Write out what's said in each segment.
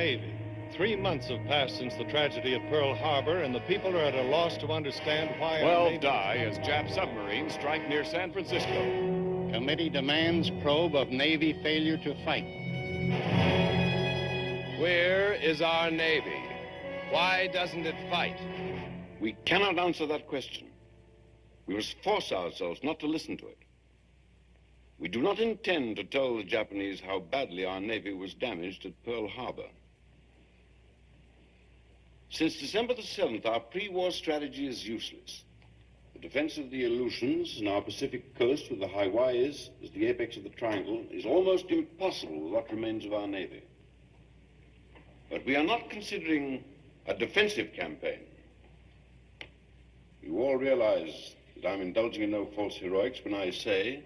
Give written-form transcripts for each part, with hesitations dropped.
Navy. 3 months have passed since the tragedy at Pearl Harbor, and the people are at a loss to understand why... 12 die as Jap submarines strike near San Francisco. Committee demands probe of Navy failure to fight. Where is our Navy? Why doesn't it fight? We cannot answer that question. We must force ourselves not to listen to it. We do not intend to tell the Japanese how badly our Navy was damaged at Pearl Harbor. Since December the 7th, our pre-war strategy is useless. The defense of the Aleutians and our Pacific coast with the Hawaiis as the apex of the triangle is almost impossible with what remains of our Navy. But we are not considering a defensive campaign. You all realize that I'm indulging in no false heroics when I say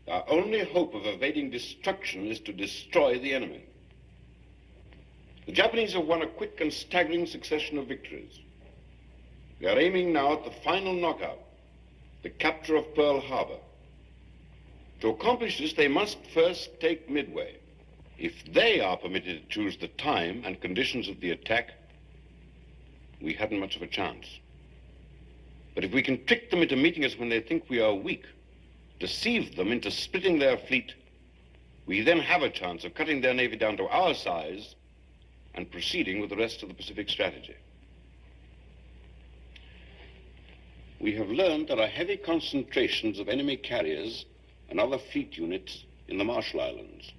our only hope of evading destruction is to destroy the enemy. The Japanese have won a quick and staggering succession of victories. We are aiming now at the final knockout, the capture of Pearl Harbor. To accomplish this, they must first take Midway. If they are permitted to choose the time and conditions of the attack, we haven't much of a chance. But if we can trick them into meeting us when they think we are weak, deceive them into splitting their fleet, we then have a chance of cutting their navy down to our size and proceeding with the rest of the Pacific strategy. We have learned there are heavy concentrations of enemy carriers and other fleet units in the Marshall Islands,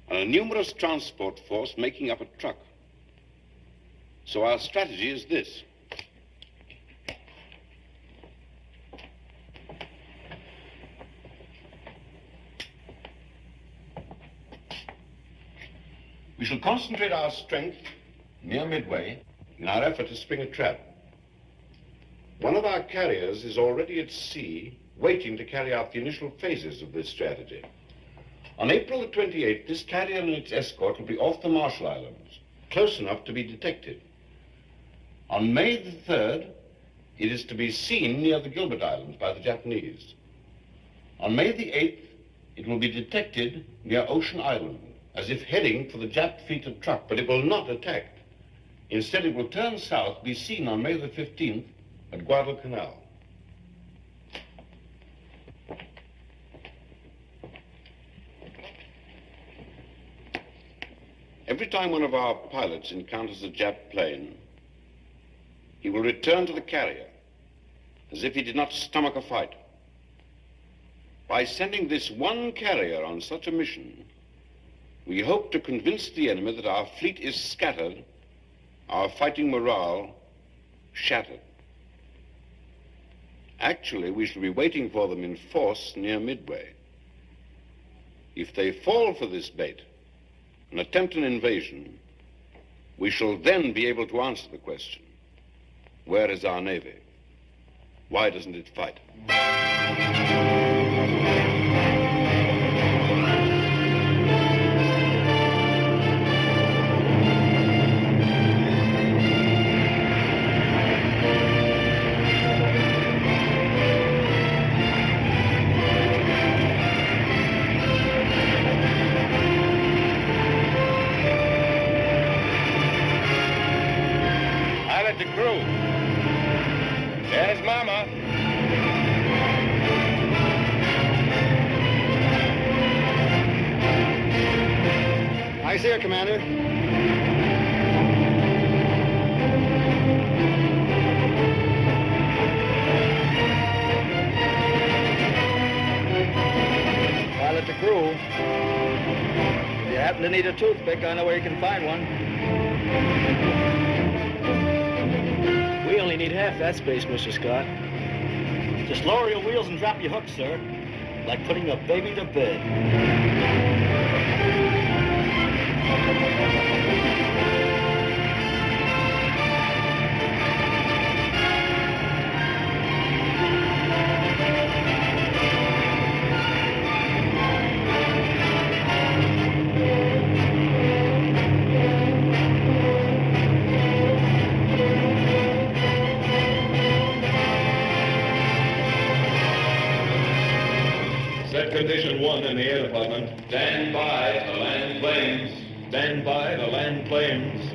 and a numerous transport force making up a truck. So our strategy is this. We shall concentrate our strength near Midway in our effort to spring a trap. One of our carriers is already at sea, waiting to carry out the initial phases of this strategy. On April the 28th, this carrier and its escort will be off the Marshall Islands, close enough to be detected. On May the 3rd, it is to be seen near the Gilbert Islands by the Japanese. On May the 8th, it will be detected near Ocean Island, as if heading for the Jap fleet and truck, but it will not attack. Instead, it will turn south, be seen on May the 15th at Guadalcanal. Every time one of our pilots encounters a Jap plane, he will return to the carrier as if he did not stomach a fight. By sending this one carrier on such a mission, we hope to convince the enemy that our fleet is scattered, our fighting morale shattered. Actually, we shall be waiting for them in force near Midway. If they fall for this bait and attempt an invasion, we shall then be able to answer the question, where is our Navy? Why doesn't it fight? The crew. There's Mama. I see her, Commander. Pilot to crew. If you happen to need a toothpick, I know where you can find one. We only need half that space, Mr. Scott. Just lower your wheels and drop your hooks, sir. Like putting a baby to bed. Set condition 1 in the air department. Stand by for land planes. Stand by to land planes.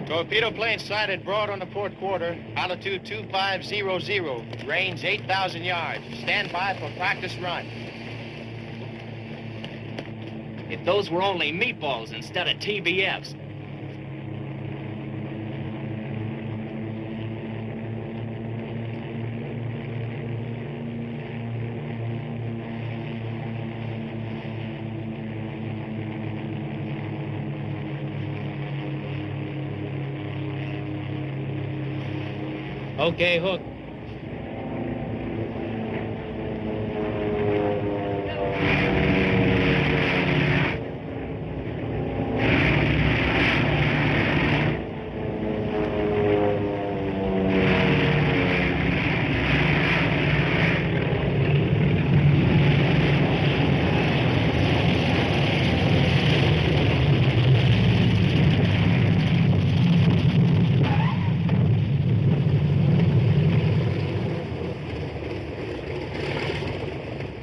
Torpedo plane sighted broad on the port quarter, altitude 2500, range 8,000 yards. Stand by for practice run. If those were only meatballs instead of TBFs. Okay, hook.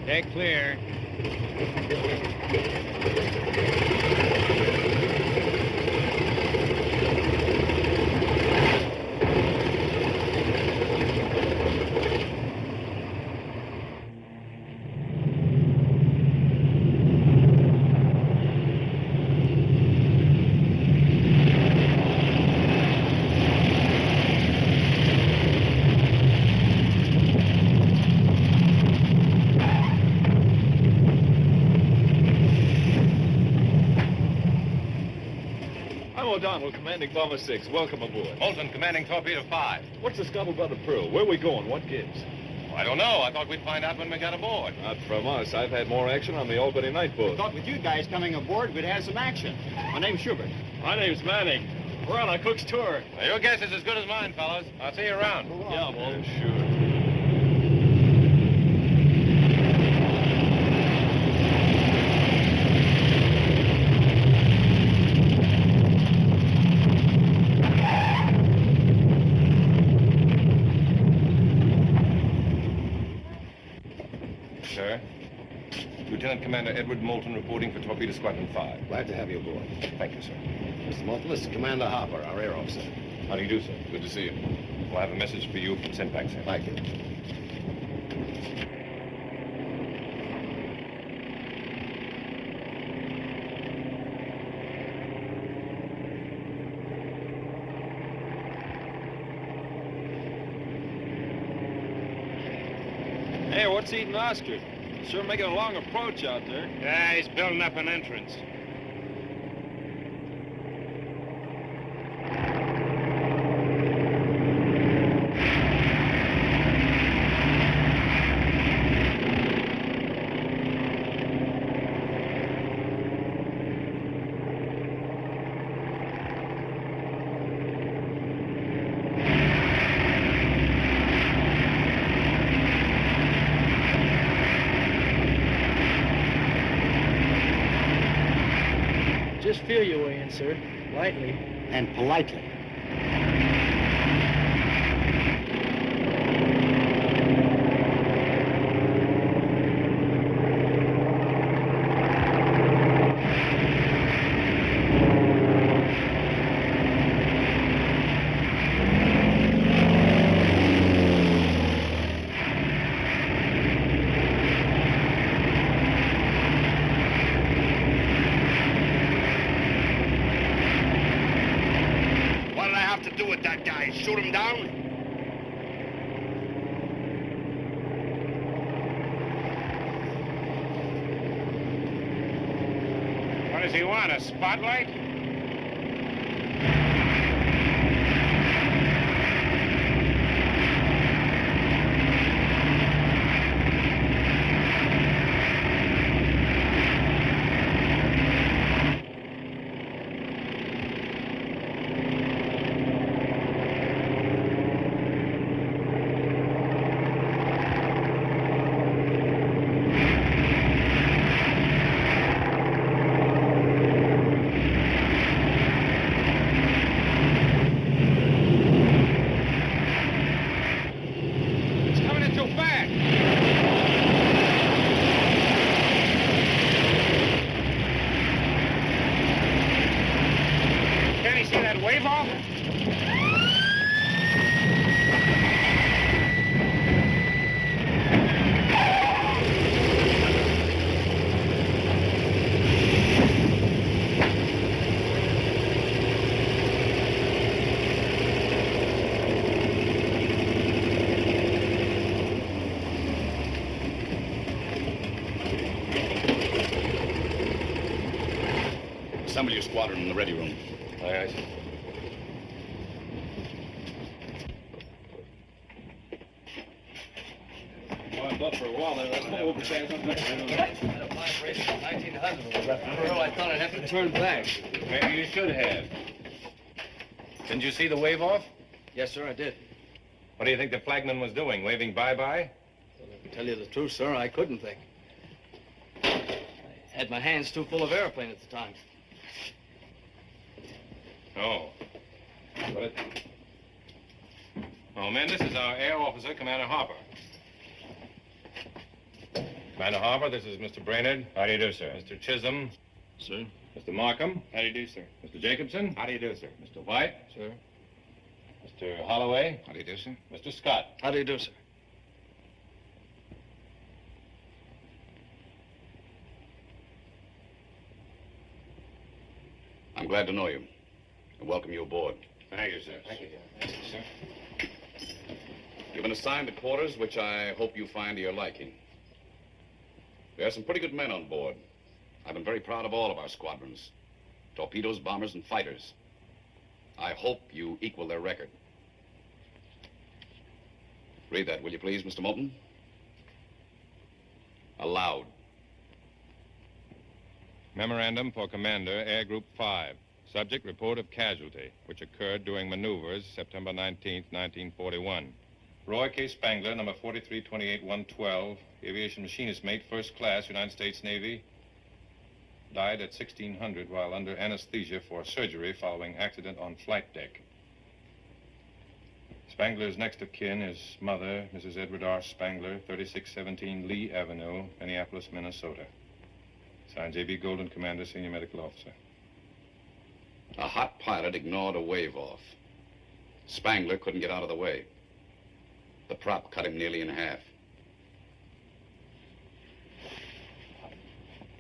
Deck clear. O'Donnell, commanding Bomber 6. Welcome aboard. Bolton, commanding Torpedo 5. What's the scuttlebutt of the Pearl? Where are we going? What gives? I don't know. I thought we'd find out when we got aboard. Not from us. I've had more action on the Albany night boat. Thought with you guys coming aboard, we'd have some action. My name's Schubert. My name's Manning. We're on a cook's tour. Now, your guess is as good as mine, fellows. I'll see you around. Yeah, Bolton. Sure. Sir, Lieutenant Commander Edward Moulton reporting for Torpedo Squadron 5. Glad to have you aboard. Thank you, sir. Mr. Moulton, this is Commander Harper, our air officer. How do you do, sir? Good to see you. We'll have a message for you from Sendback, sir. Thank you. Hey, what's eating Oscar? Sure making a long approach out there. Yeah, he's building up an entrance. Just feel your way in, sir. Lightly. And politely. Shoot him down? What does he want, a spotlight? Assemble your squadron in the ready room. Aye, aye, sir. For a while there, that's no oversight. I thought I'd have to turn back. Maybe you should have. Didn't you see the wave off? Yes, sir, I did. What do you think the flagman was doing? Waving bye-bye? To tell you the truth, sir, I couldn't think. I had my hands too full of airplane at the time. Oh. What? Oh, men, this is our air officer, Commander Harper. Commander Harper, this is Mr. Brainerd. How do you do, sir? Mr. Chisholm. Sir? Mr. Markham. How do you do, sir? Mr. Jacobson. How do you do, sir? Mr. White. Sir? Mr. Holloway. How do you do, sir? Mr. Scott. How do you do, sir? I'm glad to know you and welcome you aboard. Thank you, sir. Thank you. Thank you, sir. You've been assigned to quarters which I hope you find to your liking. There are some pretty good men on board. I've been very proud of all of our squadrons. Torpedoes, bombers, and fighters. I hope you equal their record. Read that, will you please, Mr. Moulton? Aloud. Memorandum for Commander, Air Group 5. Subject, report of casualty, which occurred during maneuvers September 19th, 1941. Roy K. Spangler, number 4328-112, aviation machinist mate, first class, United States Navy, died at 1600 while under anesthesia for surgery following accident on flight deck. Spangler's next of kin is mother, Mrs. Edward R. Spangler, 3617 Lee Avenue, Minneapolis, Minnesota. Signed J.B. Golden, Commander, Senior Medical Officer. A hot pilot ignored a wave off. Spangler couldn't get out of the way. The prop cut him nearly in half.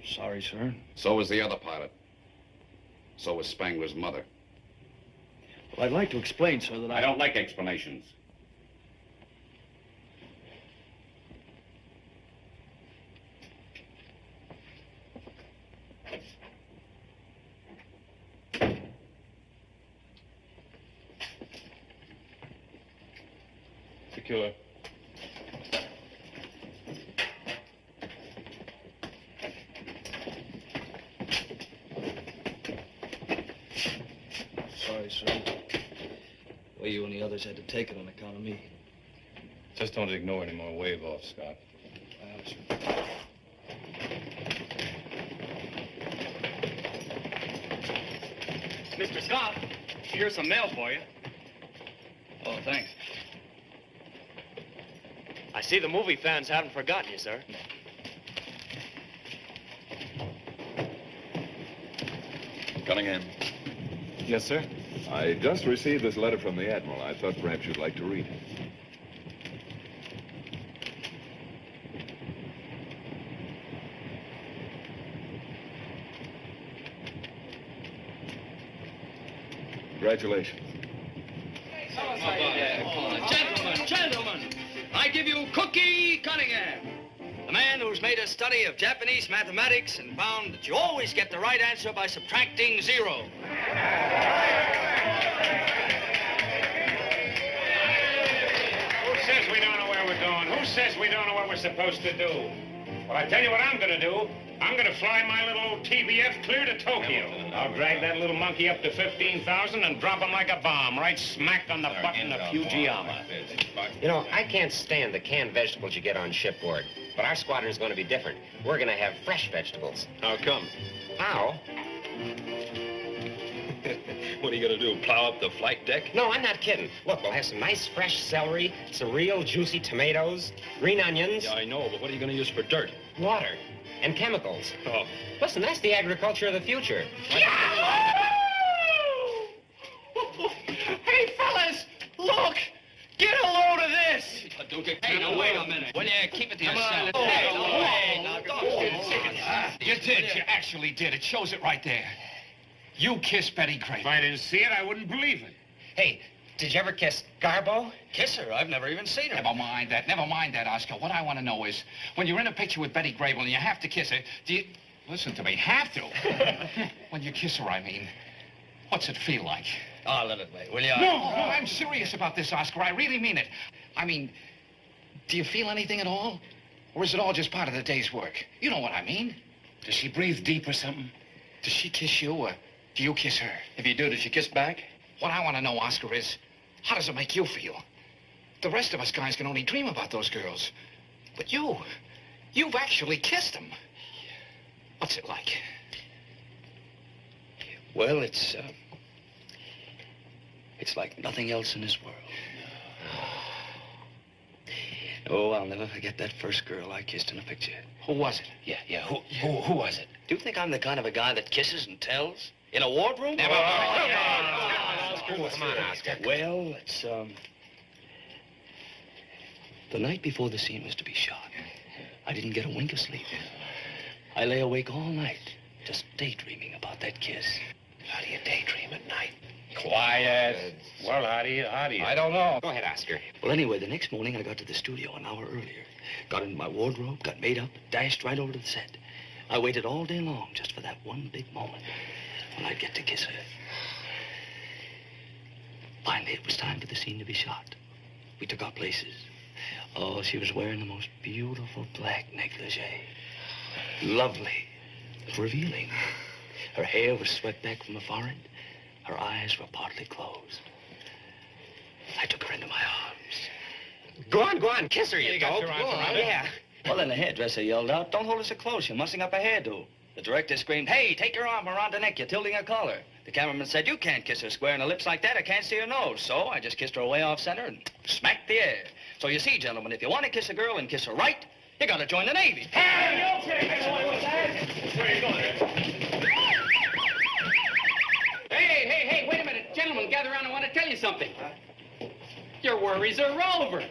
Sorry, sir. So was the other pilot. So was Spangler's mother. Well, I'd like to explain, sir, that I don't like explanations. Secure. Sorry, sir. Well, you and the others had to take it on account of me. Just don't ignore any more wave off, Scott. Sir. Mr. Scott, here's some mail for you. Oh, thanks. I see the movie fans haven't forgotten you, sir. Cunningham, Yes, sir. I just received this letter from the Admiral. I thought perhaps you'd like to read it. Congratulations. Gentlemen, I give you Cookie Cunningham, the man who's made a study of Japanese mathematics and found that you always get the right answer by subtracting 0. Who says we don't know where we're going? Who says we don't know what we're supposed to do? Well, I tell you what I'm going to do. I'm going to fly my little TBF clear to Tokyo. I'll drag that little monkey up to 15,000 and drop him like a bomb right smack on the button of Fujiyama. You know, I can't stand the canned vegetables you get on shipboard. But our squadron's going to be different. We're going to have fresh vegetables. How come? How? What are you going to do, plow up the flight deck? No, I'm not kidding. Look, we'll have some nice fresh celery, some real juicy tomatoes, green onions. Yeah, I know, but what are you going to use for dirt? Water and chemicals. Oh. Listen, that's the agriculture of the future. Hey, fellas, look! Get a load of this! Hey, now, wait a minute. Will you keep it to yourself? You did. You actually did. It shows it right there. You kissed Betty Grape. If I didn't see it, I wouldn't believe it. Hey, did you ever kiss Garbo? Kiss her? I've never even seen her. Never mind that, Oscar. What I want to know is, when you're in a picture with Betty Grable and you have to kiss her, do Listen to me. Have to? When you kiss her, I mean. What's it feel like? Oh, let it lay, will you? No, I'm serious about this, Oscar. I really mean it. I mean, do you feel anything at all? Or is it all just part of the day's work? You know what I mean. Does she breathe deep or something? Does she kiss you or do you kiss her? If you do, does she kiss back? What I want to know, Oscar, is how does it make you feel? The rest of us guys can only dream about those girls. But you've actually kissed them. What's it like? Well, it's like nothing else in this world. Oh, I'll never forget that first girl I kissed in a picture. Who was it? Yeah. Who was it? Do you think I'm the kind of a guy that kisses and tells? In a wardroom? Never mind. Come on, Oscar. Well, it's, the night before the scene was to be shot, I didn't get a wink of sleep. I lay awake all night, just daydreaming about that kiss. How do you daydream at night? Quiet. Well, how do you? I don't know. Go ahead, Oscar. Well, anyway, the next morning I got to the studio an hour earlier. Got into my wardrobe, got made up, dashed right over to the set. I waited all day long just for that one big moment when I'd get to kiss her. Finally, it was time for the scene to be shot. We took our places. Oh, she was wearing the most beautiful black negligee. Lovely, revealing. Her hair was swept back from the forehead. Her eyes were partly closed. I took her into my arms. Go on, kiss her, you got dope. your arms Go on, around her. yeah. Well, then the hairdresser yelled out, "Don't hold her so close. You're mussing up her hairdo." The director screamed, "Hey, take your arm around her neck. You're tilting her collar." The cameraman said, "You can't kiss her square in the lips like that. I can't see her nose." So I just kissed her way off center and smacked the air. So you see, gentlemen, if you want to kiss a girl and kiss her right, you got to join the Navy. Hey, where are you going? Hey, wait a minute. Gentlemen, gather around. I want to tell you something. Your worries are over.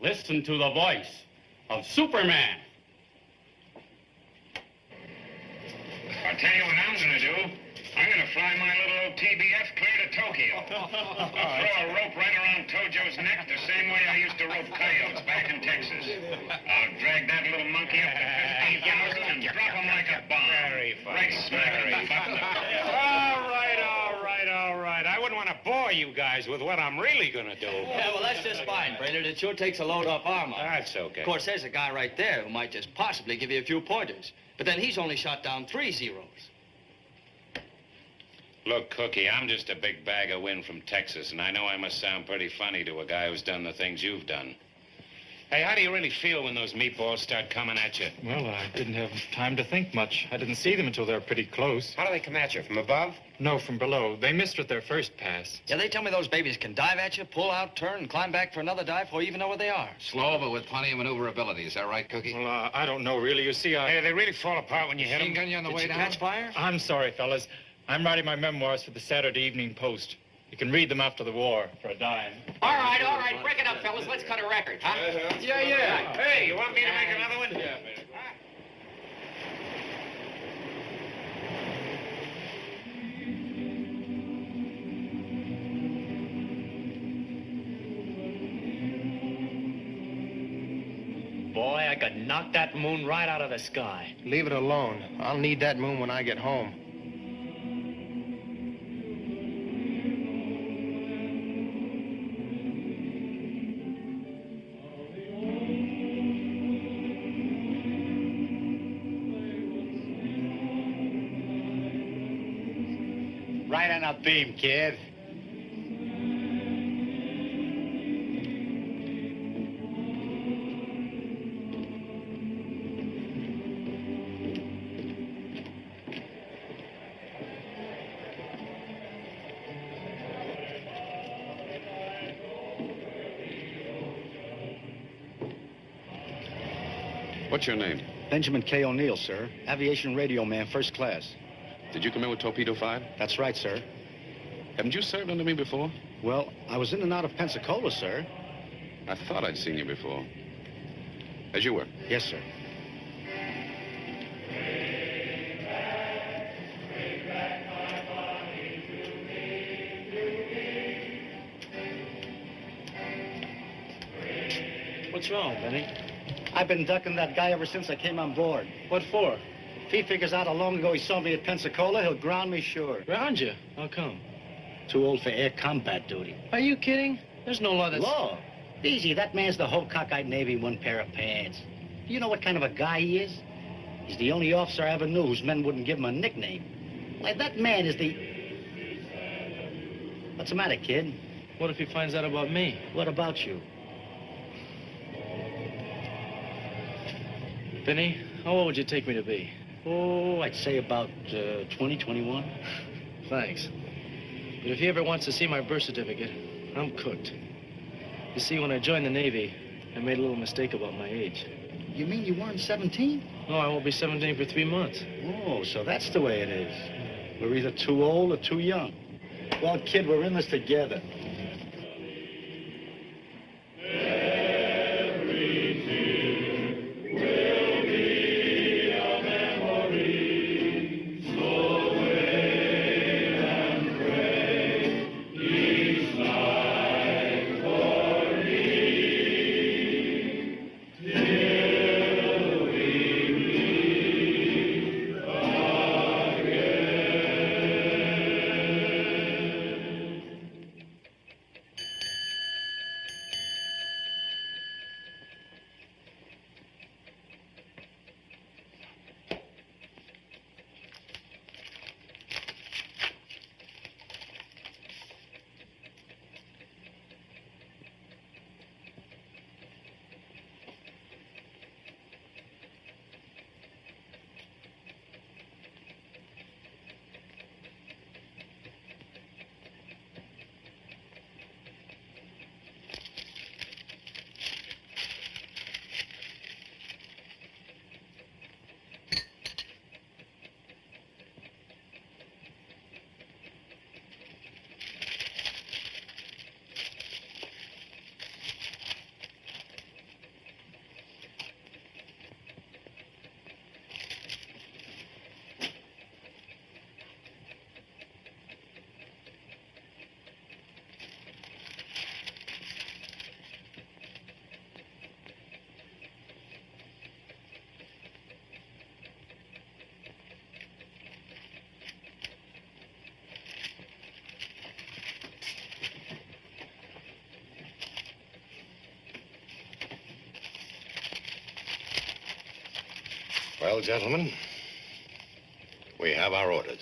Listen to the voice of Superman. I'll tell you what I'm going to do. I'm going to fly my little old TBF clear to Tokyo. I'll throw a rope right around Tojo's neck the same way I used to rope coyotes back in Texas. I'll drag that little monkey up to 15,000 and drop him like a bomb. Very fine. Right smack in the button. All right. I wouldn't want to bore you guys with what I'm really going to do. Yeah, well, that's just fine, Brainerd. It sure takes a load off armor. That's okay. Of course, there's a guy right there who might just possibly give you a few pointers. But then he's only shot down 3 zeros. Look, Cookie, I'm just a big bag of wind from Texas, and I know I must sound pretty funny to a guy who's done the things you've done. Hey, how do you really feel when those meatballs start coming at you? Well, I didn't have time to think much. I didn't see them until they were pretty close. How do they come at you? From above? No, from below. They missed at their first pass. Yeah, they tell me those babies can dive at you, pull out, turn, and climb back for another dive before you even know where they are. Slow, but with plenty of maneuverability. Is that right, Cookie? Well, I don't know, really. You see, Hey, they really fall apart when you hit them. Machine gun you on the way Did you down? catch fire? I'm sorry, fellas. I'm writing my memoirs for the Saturday Evening Post. You can read them after the war for a dime. All right. Break it up, fellas. Let's cut a record, huh? Yeah. Hey, you want me to make another one? Yeah, man. Boy, I could knock that moon right out of the sky. Leave it alone. I'll need that moon when I get home. Right on a beam, kid. What's your name? Benjamin K. O'Neill, sir. Aviation radio man, first class. Did you come in with Torpedo 5? That's right, sir. Haven't you served under me before? Well, I was in and out of Pensacola, sir. I thought I'd seen you before. As you were. Yes, sir. What's wrong, Benny? I've been ducking that guy ever since I came on board. What for? If he figures out how long ago he saw me at Pensacola, he'll ground me sure. Ground you? How come? Too old for air combat duty. Are you kidding? There's no law that's... Law? Easy, that man's the whole cockeyed Navy in one pair of pants. Do you know what kind of a guy he is? He's the only officer I ever knew whose men wouldn't give him a nickname. Why, that man is the... What's the matter, kid? What if he finds out about me? What about you? Vinny, how old would you take me to be? Oh, I'd say about 20, 21. Thanks. But if he ever wants to see my birth certificate, I'm cooked. You see, when I joined the Navy, I made a little mistake about my age. You mean you weren't 17? No, I won't be 17 for 3 months. Oh, so that's the way it is. We're either too old or too young. Well, kid, we're in this together. Well, gentlemen, we have our orders.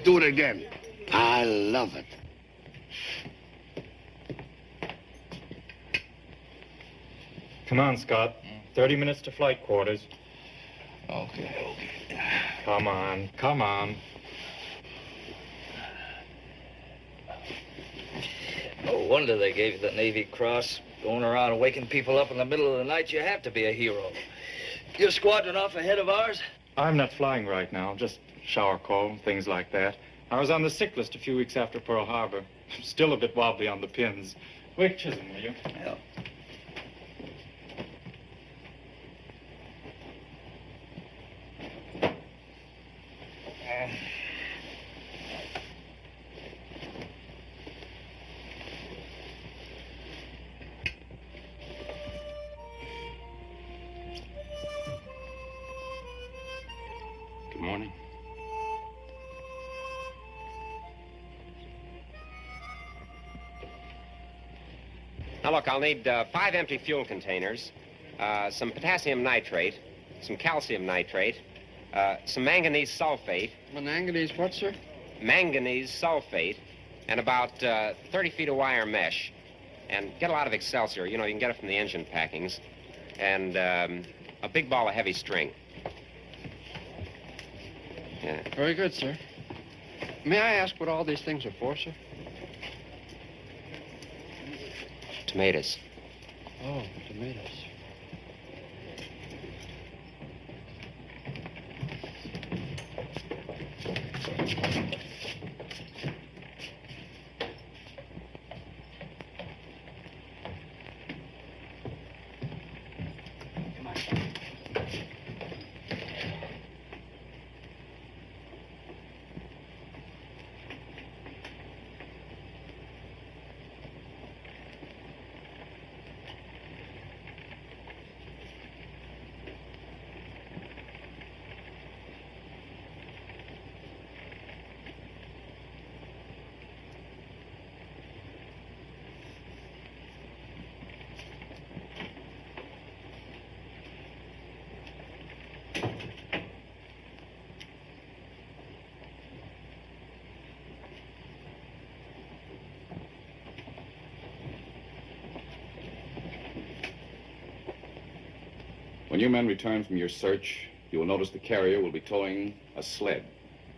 Do it again. I love it. Come on, Scott. 30 minutes to flight quarters. Okay. Come on, come on. No wonder they gave you the Navy Cross. Going around and waking people up in the middle of the night, you have to be a hero. Your squadron off ahead of ours? I'm not flying right now, just shower call, things like that. I was on the sick list a few weeks after Pearl Harbor. Still a bit wobbly on the pins. Wake Chisholm, will you? Yeah. Good morning. Now, look, I'll need 5 empty fuel containers, some potassium nitrate, some calcium nitrate, some manganese sulfate. Manganese what, sir? Manganese sulfate, and about 30 feet of wire mesh. And get a lot of Excelsior. You know, you can get it from the engine packings. And a big ball of heavy string. Yeah. Very good, sir. May I ask what all these things are for, sir? Tomatoes. Oh, tomatoes. When you men return from your search, you will notice the carrier will be towing a sled.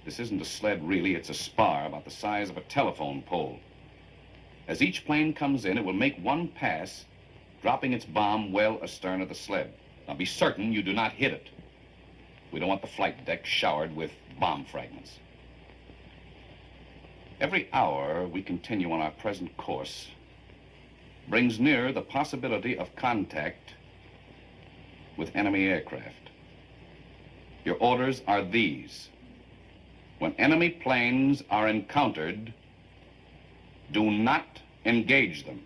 This isn't a sled, really. It's a spar about the size of a telephone pole. As each plane comes in, it will make one pass, dropping its bomb well astern of the sled. Now, be certain you do not hit it. We don't want the flight deck showered with bomb fragments. Every hour we continue on our present course brings nearer the possibility of contact with enemy aircraft. Your orders are these. When enemy planes are encountered, do not engage them.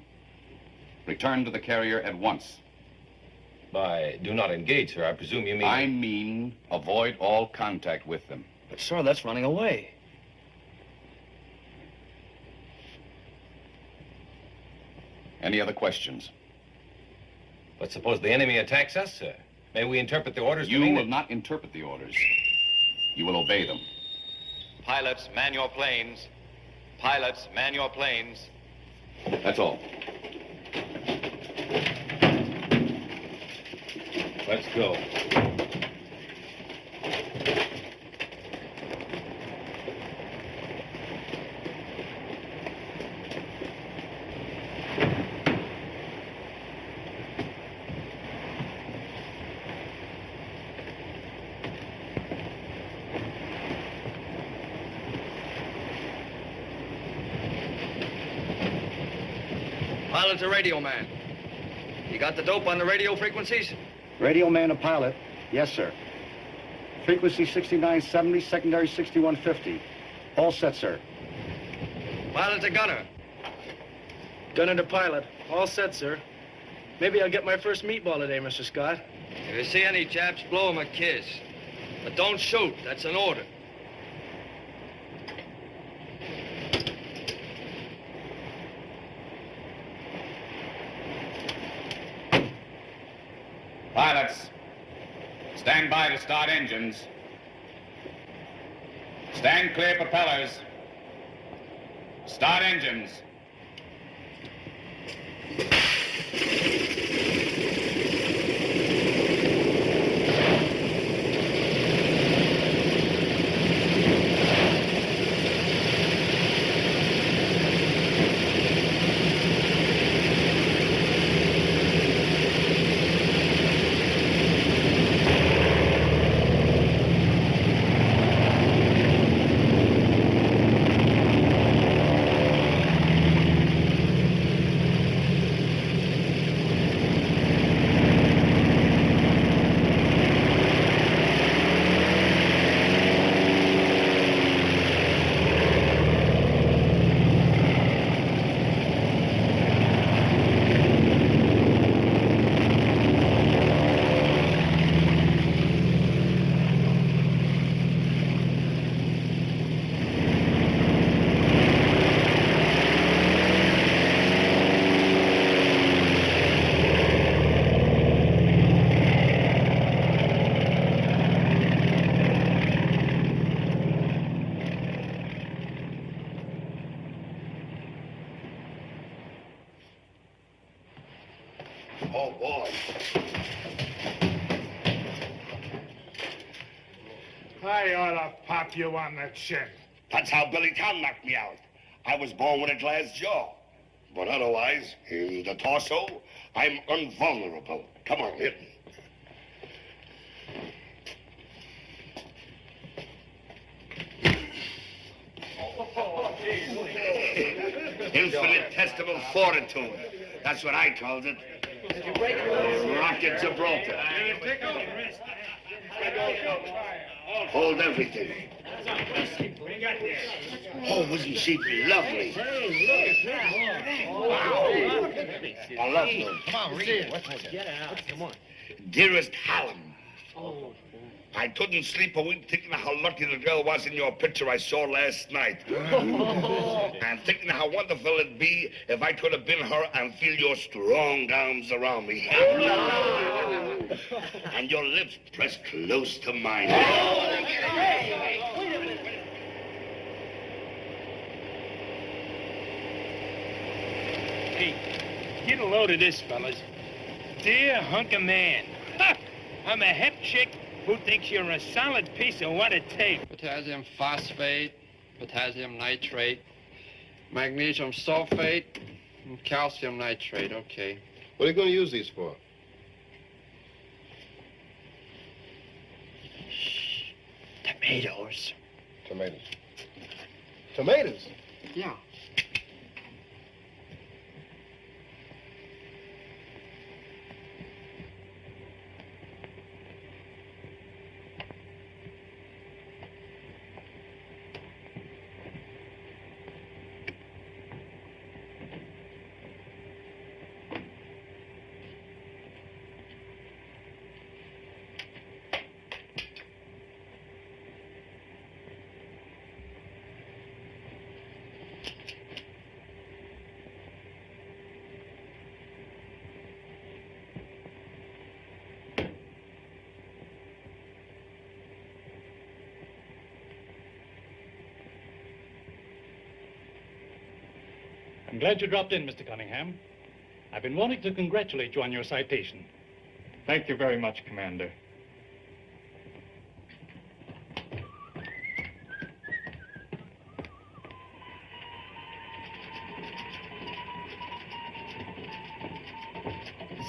Return to the carrier at once. By do not engage, sir, I presume you mean... I mean avoid all contact with them. But, sir, that's running away. Any other questions? But suppose the enemy attacks us, sir. May we interpret the orders? You will not interpret the orders. You will obey them. Pilots, man your planes. Pilots, man your planes. That's all. Let's go. Pilot's a radio man. You got the dope on the radio frequencies? Radio man and pilot. Yes, sir. Frequency 6970, secondary 6150. All set, sir. Pilot's a gunner. Gunner to pilot. All set, sir. Maybe I'll get my first meatball today, Mr. Scott. If you see any chaps, blow them a kiss. But don't shoot. That's an order. Pilots, stand by to start engines. Stand clear propellers. Start engines. Oh, boy. I ought to pop you on the chin. That's how Billy Tom knocked me out. I was born with a glass jaw. But otherwise, in the torso, I'm invulnerable. Come on, hit me. Infinitesimal fortitude. That's what I called it. Rocket Gibraltar. Hold everything. Oh, wasn't she lovely? Wow. I love her. Come on, read it. What was it? Get out. Come on. Dearest Hallam. I couldn't sleep a wink thinking of how lucky the girl was in your picture I saw last night. And thinking how wonderful it'd be if I could have been her and feel your strong arms around me. And your lips pressed close to mine. Hey, get a load of this, fellas. Dear hunk of man. I'm a hep chick who thinks you're a solid piece of wetted tape. Potassium phosphate, potassium nitrate, magnesium sulfate, and calcium nitrate. Okay. What are you going to use these for? Tomatoes. Tomatoes. Tomatoes? Yeah. I'm glad you dropped in, Mr. Cunningham. I've been wanting to congratulate you on your citation. Thank you very much, Commander.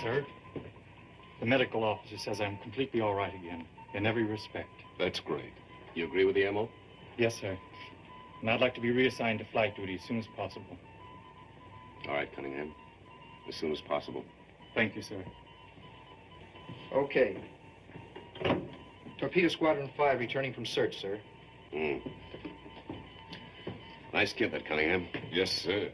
Sir, the medical officer says I'm completely all right again, in every respect. That's great. You agree with the MO? Yes, sir. And I'd like to be reassigned to flight duty as soon as possible. All right, Cunningham. As soon as possible. Thank you, sir. Okay. Torpedo Squadron 5 returning from search, sir. Nice kid, that Cunningham. Yes, sir.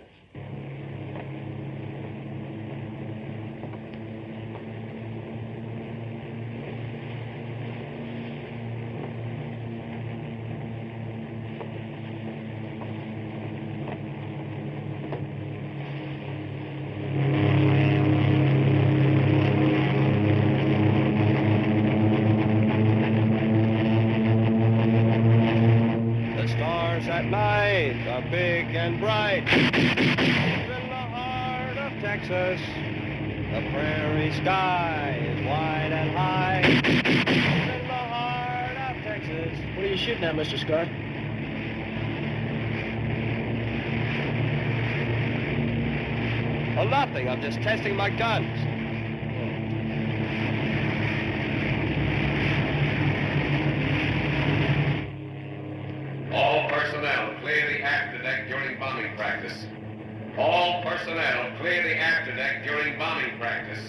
At night are big and bright. In the heart of Texas, the prairie sky is wide and high. In the heart of Texas. What are you shooting at, Mr. Scott? Oh, nothing. I'm just testing my guns. All personnel, clear the afterdeck during bombing practice. All personnel, clear the afterdeck during bombing practice.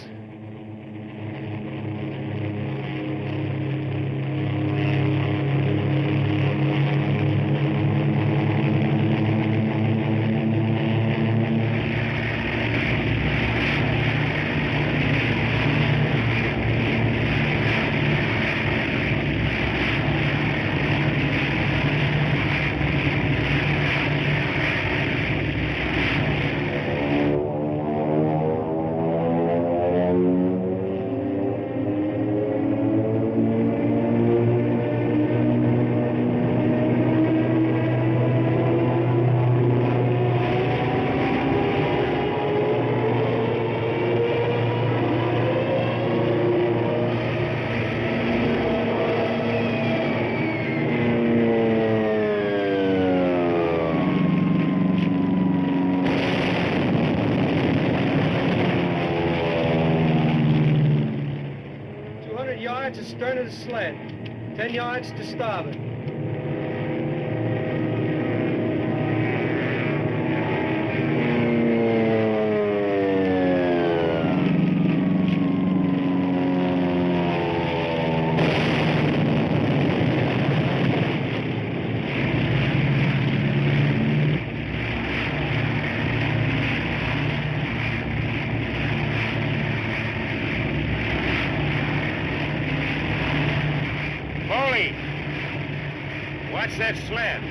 Stern of the sled. 10 yards to starboard. Watch that sled.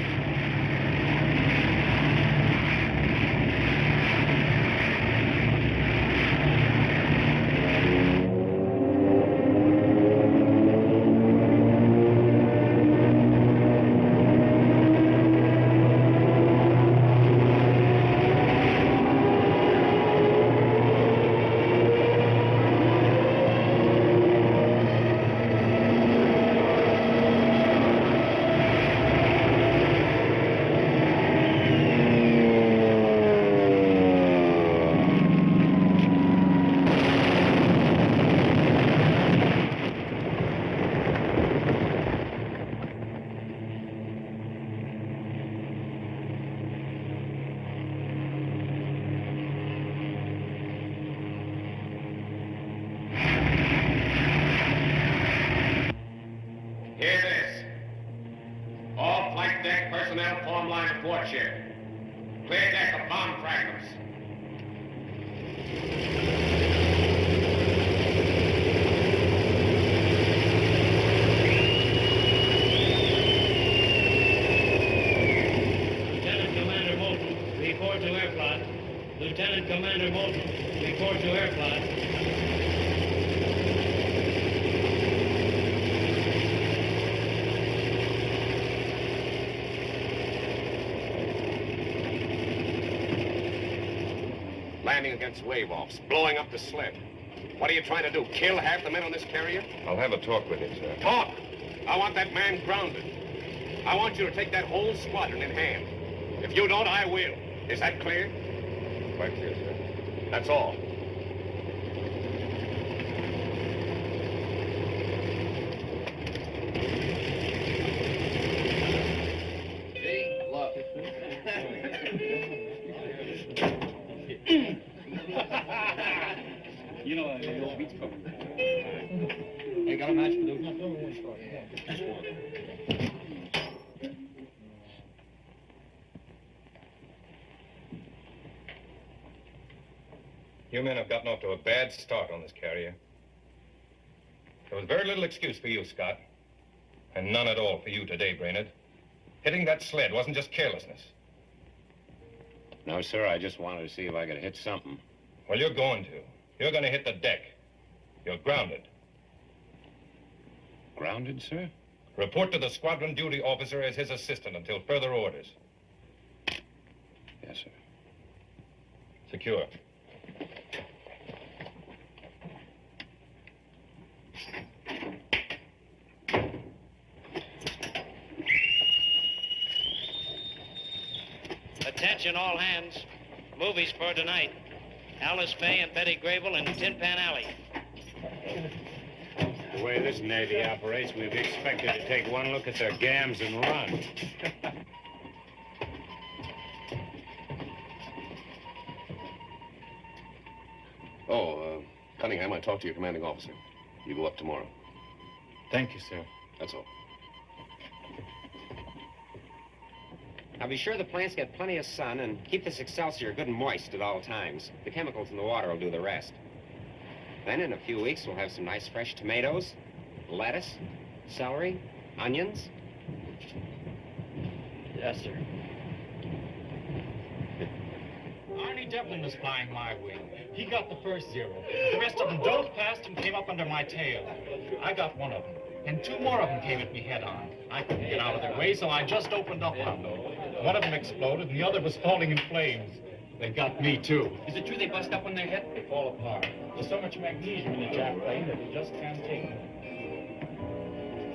form line port ship. Clear deck of bomb fragments. Lieutenant Commander Moulton, report to airplot. Lieutenant Commander Moulton, report to airplot. Landing against wave offs, blowing up the sled. What are you trying to do? Kill half the men on this carrier? I'll have a talk with him, sir. Talk! I want that man grounded. I want you to take that whole squadron in hand. If you don't, I will. Is that clear? Quite clear, sir. That's all. You know, your beats coming. Hey, got a match for those? You men have gotten off to a bad start on this carrier. There was very little excuse for you, Scott. And none at all for you today, Brainerd. Hitting that sled wasn't just carelessness. No, sir, I just wanted to see if I could hit something. Well, you're going to. You're going to hit the deck. You're grounded. Grounded, sir? Report to the squadron duty officer as his assistant until further orders. Yes, sir. Secure. Attention all hands. Movies for tonight. Alice Faye and Betty Grable in Tin Pan Alley. The way this Navy operates, we'd be expected to take one look at their gams and run. Cunningham, I talked to your commanding officer. You go up tomorrow. Thank you, sir. That's all. Now be sure the plants get plenty of sun and keep this Excelsior good and moist at all times. The chemicals in the water will do the rest. Then in a few weeks, we'll have some nice fresh tomatoes, lettuce, celery, onions. Yes, sir. Arnie Devlin was flying my wing. He got the first 0. The rest of them dove past and came up under my tail. I got one of them, and 2 more of them came at me head on. I couldn't get out of their way, so I just opened up on them. One of them exploded, and the other was falling in flames. They got me, too. Is it true they bust up when they hit? They fall apart. There's so much magnesium in the Jap plane that you just can't take them.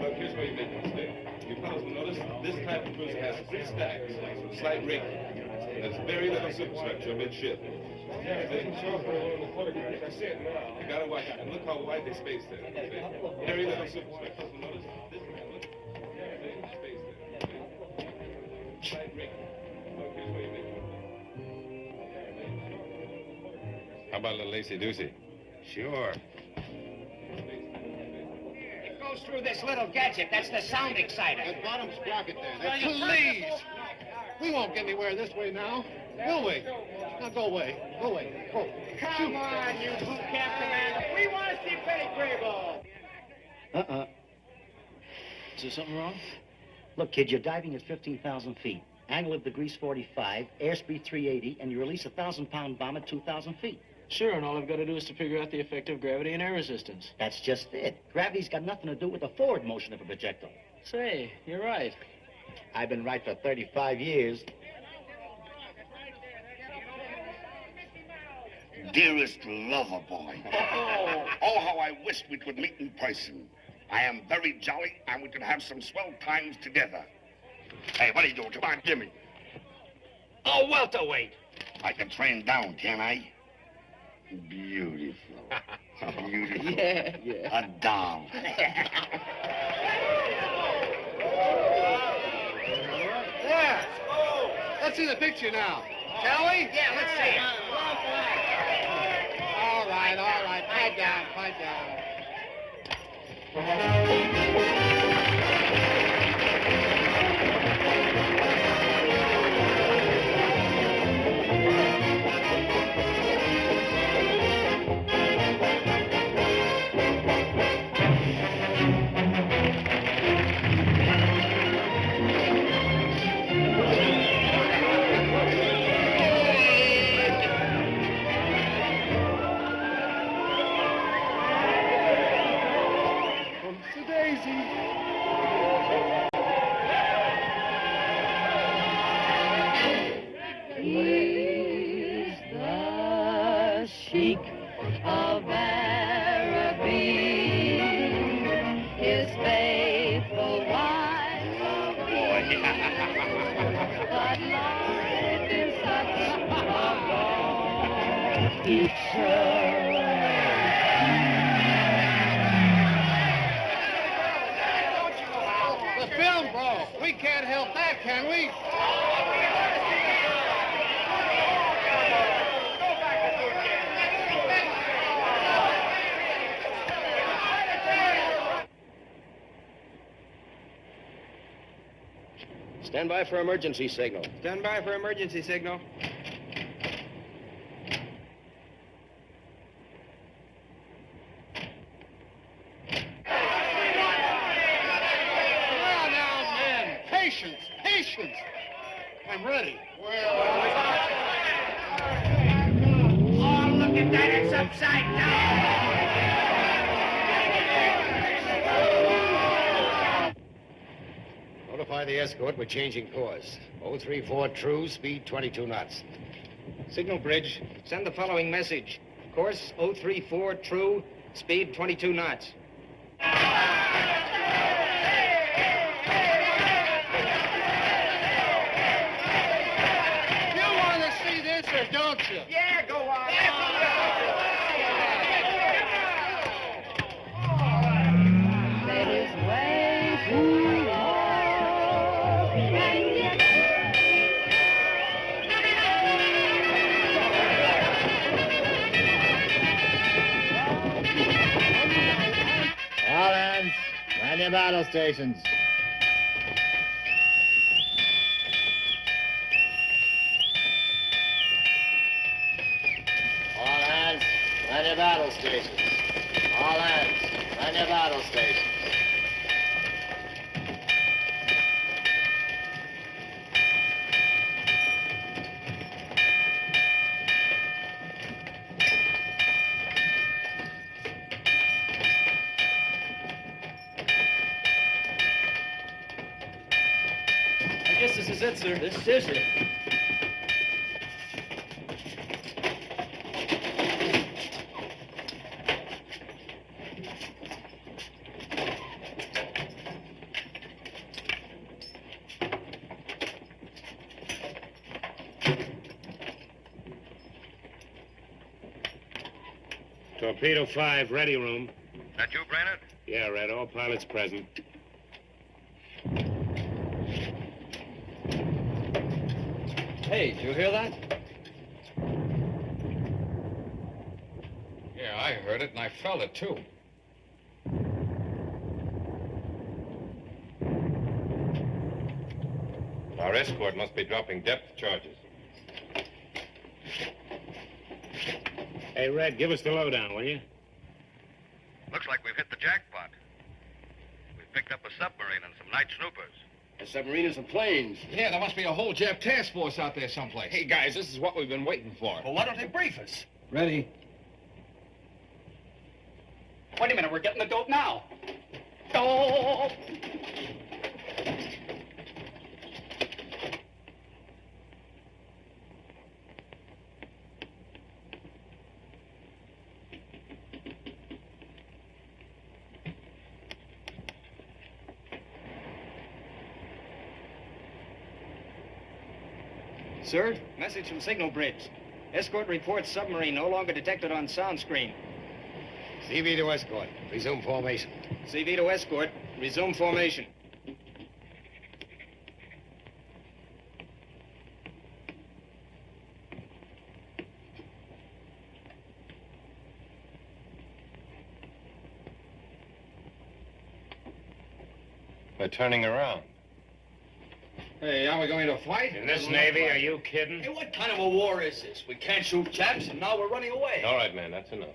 Look, here's where you make a mistake. You fellas will notice this type of cruiser has 3 stacks, slight rig. There's very little superstructure midship. Yeah, it doesn't show up on the photograph. That's it. You gotta watch it. And look how wide they spaced it. Very little superstructure. Notice this man. Look. Very little space there. Slight rig. Look, here's where you make it. How about a little lacy-doocy? Sure. It goes through this little gadget. That's the sound exciter. That bottom sprocket there. Please! We won't get anywhere this way now, will we? Now go away. Go away. Go. Come on, you boot camp commander. We want to see Betty Grable. Is there something wrong? Look, kid, you're diving at 15,000 feet. Angle of degrees 45, airspeed 380, and you release a 1,000-pound bomb at 2,000 feet. Sure, and all I've got to do is to figure out the effect of gravity and air resistance. That's just it. Gravity's got nothing to do with the forward motion of a projectile. Say, you're right. I've been right for 35 years. Dearest lover boy. Oh, how I wish we could meet in person. I am very jolly, and we could have some swell times together. Hey, what are you doing? Come on, Jimmy. Oh, welterweight. I can train down, can't I? Beautiful. Beautiful. Yeah. A doll. Yeah. Let's see the picture now. Shall we? Yeah, let's see it. All right. Pipe down. The film broke. We can't help that, can we? Stand by for emergency signal. Stand by for emergency signal. Now, men. Patience, patience. I'm ready. Oh, look at that. It's upside Notify the escort we're changing course. 034 true, speed 22 knots. Signal bridge, send the following message. Course 034 true, speed 22 knots. You want to see this or don't you? Yeah, go on. That is way too All hands, man your battle stations. All hands, man your battle stations. All hands, man your battle stations. I guess this is it, sir. This is it. Torpedo 5, ready room. That you, Brainerd? Yeah, Red. All pilots present. Hey, did you hear that? Yeah, I heard it, and I felt it, too. Our escort must be dropping depth charges. Hey, Red, give us the lowdown, will you? Looks like we've hit the jackpot. We've picked up a submarine and some night snoopers. A submarine and some planes. Yeah, there must be a whole Jap task force out there someplace. Hey, guys, this is what we've been waiting for. Well, why don't they brief us? Ready? Wait a minute, we're getting the dope now. Oh! Sir, message from signal bridge. Escort reports submarine no longer detected on sound screen. CV to escort. Resume formation. CV to escort. Resume formation. They're turning around. Hey, are we going to fight? In this Navy, are you kidding? Hey, what kind of a war is this? We can't shoot Japs, and now we're running away. All right, man, that's enough.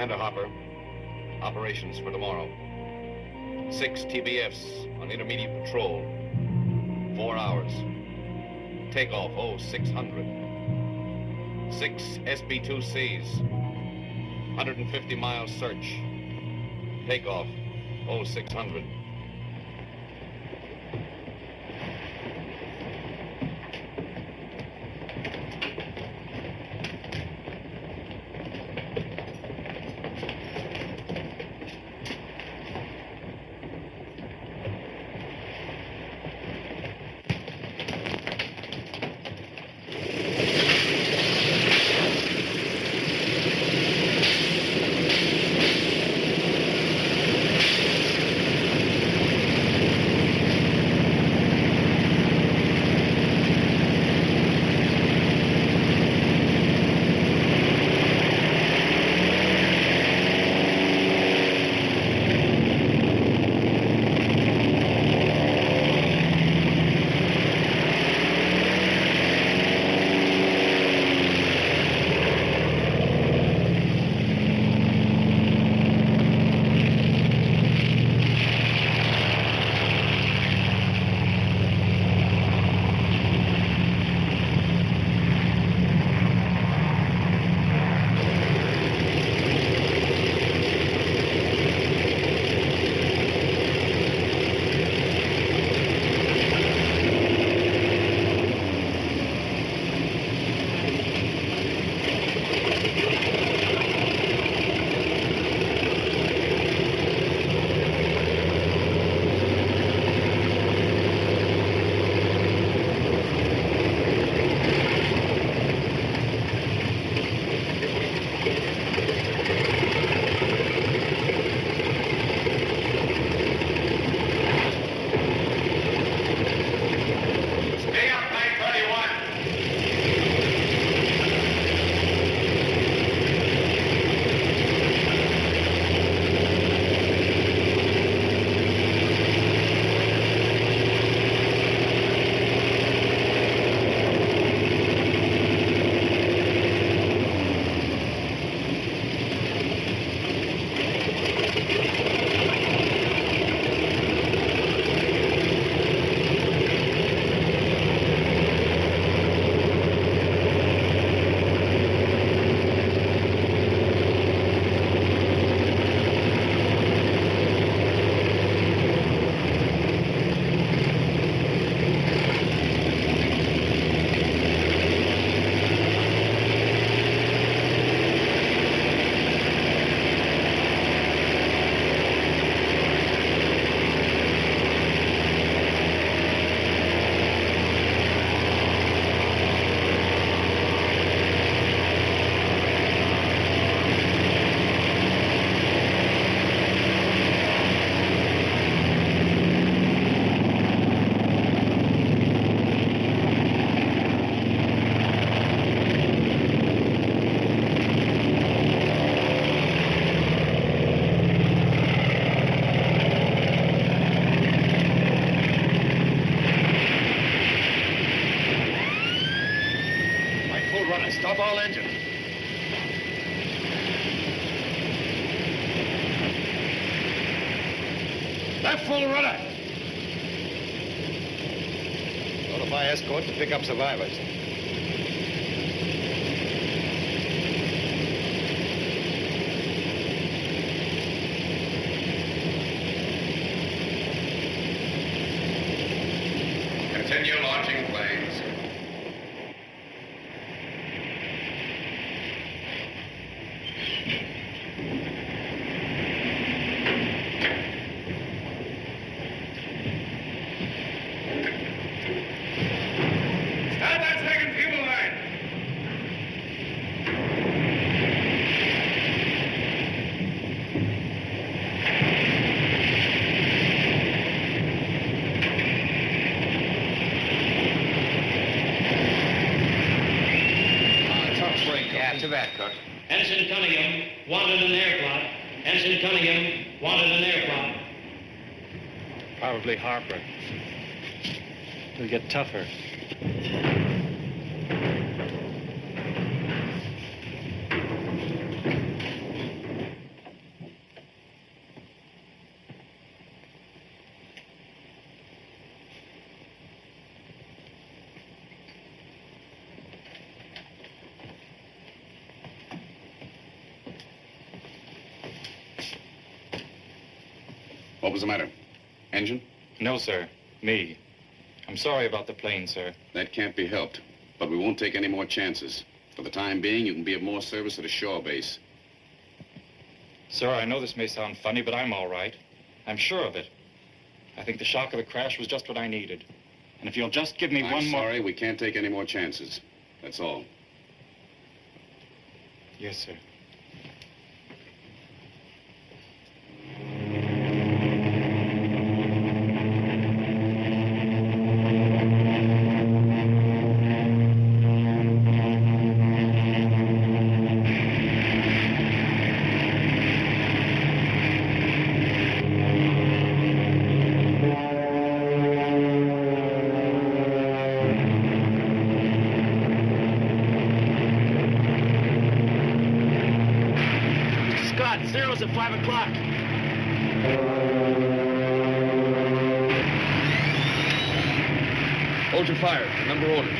Commander Harper. Operations for tomorrow. 6 TBFs on intermediate patrol. 4 hours. Takeoff, 0600. 6 SB-2Cs. 150-mile search. Takeoff, 0600. Stop all engines. Left full rudder. Notify escort to pick up survivors. Continue launching planes. Start that second fuel line. Tough break. Yeah, too bad, Cook. Ensign Cunningham wanted an air plot. Ensign Cunningham wanted an air plot. Probably Harper. It'll get tougher. What was the matter? Engine? No, sir. Me. I'm sorry about the plane, sir. That can't be helped. But we won't take any more chances. For the time being, you can be of more service at a shore base. Sir, I know this may sound funny, but I'm all right. I'm sure of it. I think the shock of the crash was just what I needed. And if you'll just give me one more... I'm sorry, we can't take any more chances. That's all. Yes, sir. Zero's at 5 o'clock. Hold your fire. Remember orders.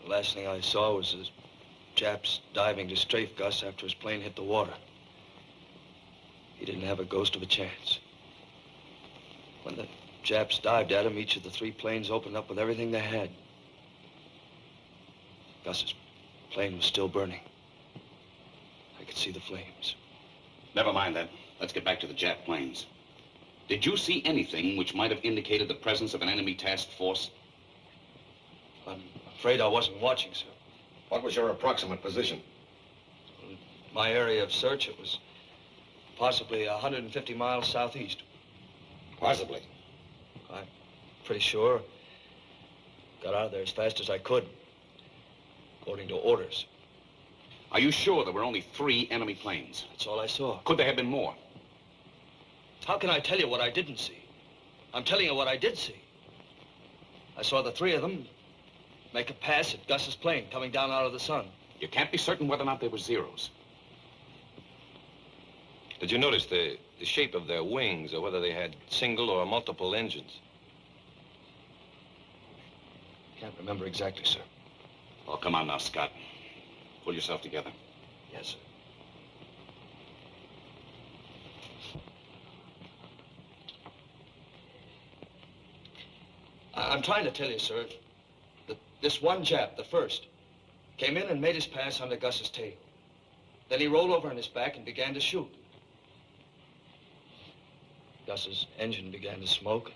Last thing I saw was the Japs diving to strafe Gus after his plane hit the water. He didn't have a ghost of a chance. When the Japs dived at him, each of the three planes opened up with everything they had. Gus's plane was still burning. I could see the flames. Never mind that. Let's get back to the Jap planes. Did you see anything which might have indicated the presence of an enemy task force? I'm afraid I wasn't watching, sir. What was your approximate position? In my area of search, it was possibly 150 miles southeast. Possibly. I'm pretty sure. Got out of there as fast as I could, according to orders. Are you sure there were only 3 enemy planes? That's all I saw. Could there have been more? How can I tell you what I didn't see? I'm telling you what I did see. I saw the 3 of them make a pass at Gus's plane coming down out of the sun. You can't be certain whether or not they were Zeros. Did you notice the shape of their wings, or whether they had single or multiple engines? Can't remember exactly, sir. Oh, come on now, Scott. Pull yourself together. Yes, sir. I'm trying to tell you, sir, that this one Jap, the first, came in and made his pass under Gus's tail. Then he rolled over on his back and began to shoot. Gus's engine began to smoke.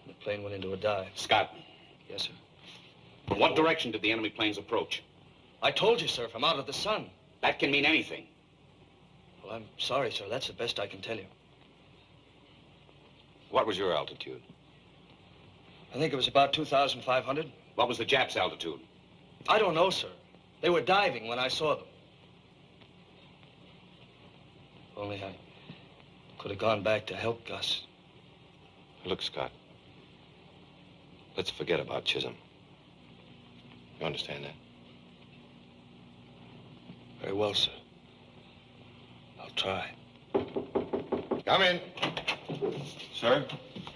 The plane went into a dive. Scott. Yes, sir. From what direction did the enemy planes approach? I told you, sir, from out of the sun. That can mean anything. Well, I'm sorry, sir. That's the best I can tell you. What was your altitude? I think it was about 2,500. What was the Japs' altitude? I don't know, sir. They were diving when I saw them. If only I could have gone back to help Gus. Look, Scott. Let's forget about Chisholm. You understand that? Very well, sir. I'll try. Come in. Sir,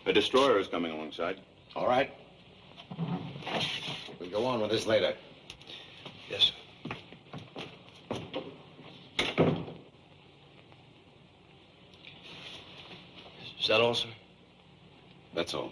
a destroyer is coming alongside. All right. We'll go on with this later. Yes, sir. Is that all, sir? That's all.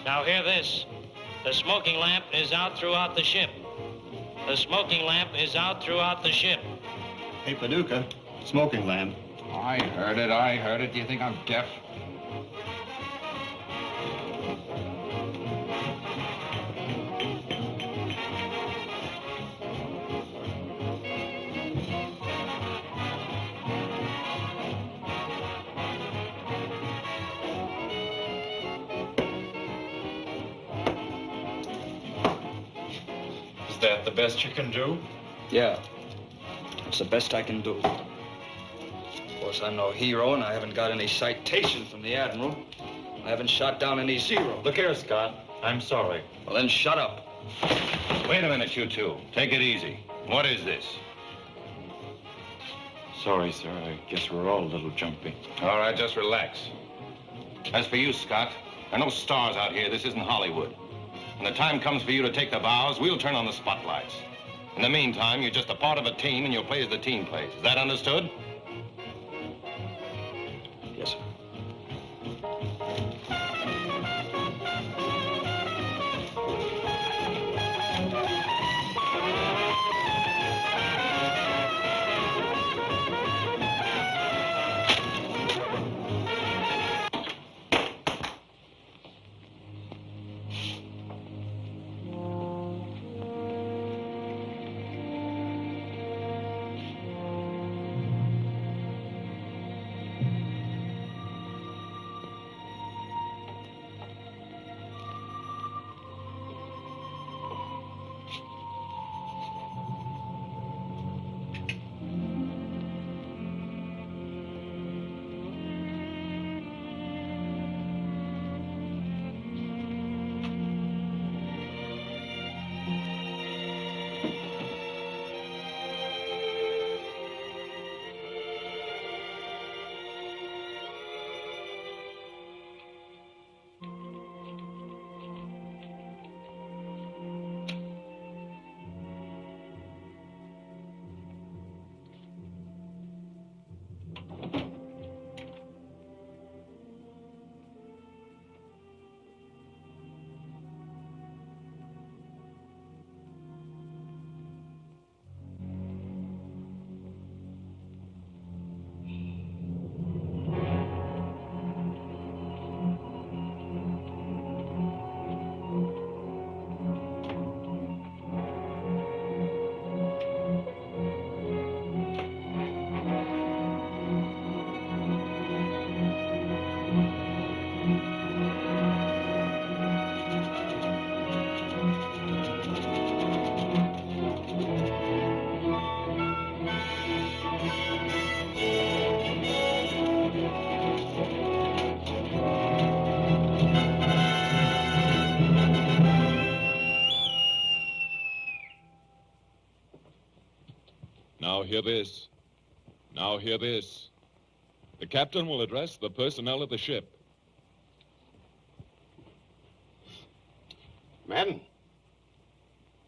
Now hear this. The smoking lamp is out throughout the ship. The smoking lamp is out throughout the ship. Hey, Paducah, smoking lamp. I heard it. Do you think I'm deaf? Is that the best you can do? Yeah. It's the best I can do. Of course, I'm no hero, and I haven't got any citation from the Admiral. I haven't shot down any Zero. Look here, Scott. I'm sorry. Well, then shut up. Wait a minute, you two. Take it easy. What is this? sorry, sir. I guess we're all a little jumpy. All right, just relax. As for you, Scott, there are no stars out here. This isn't Hollywood. When the time comes for you to take the bows, we'll turn on the spotlights. In the meantime, you're just a part of a team, and you'll play as the team plays. Is that understood? Yes, sir. Now hear this. Now hear this. The captain will address the personnel of the ship. Men,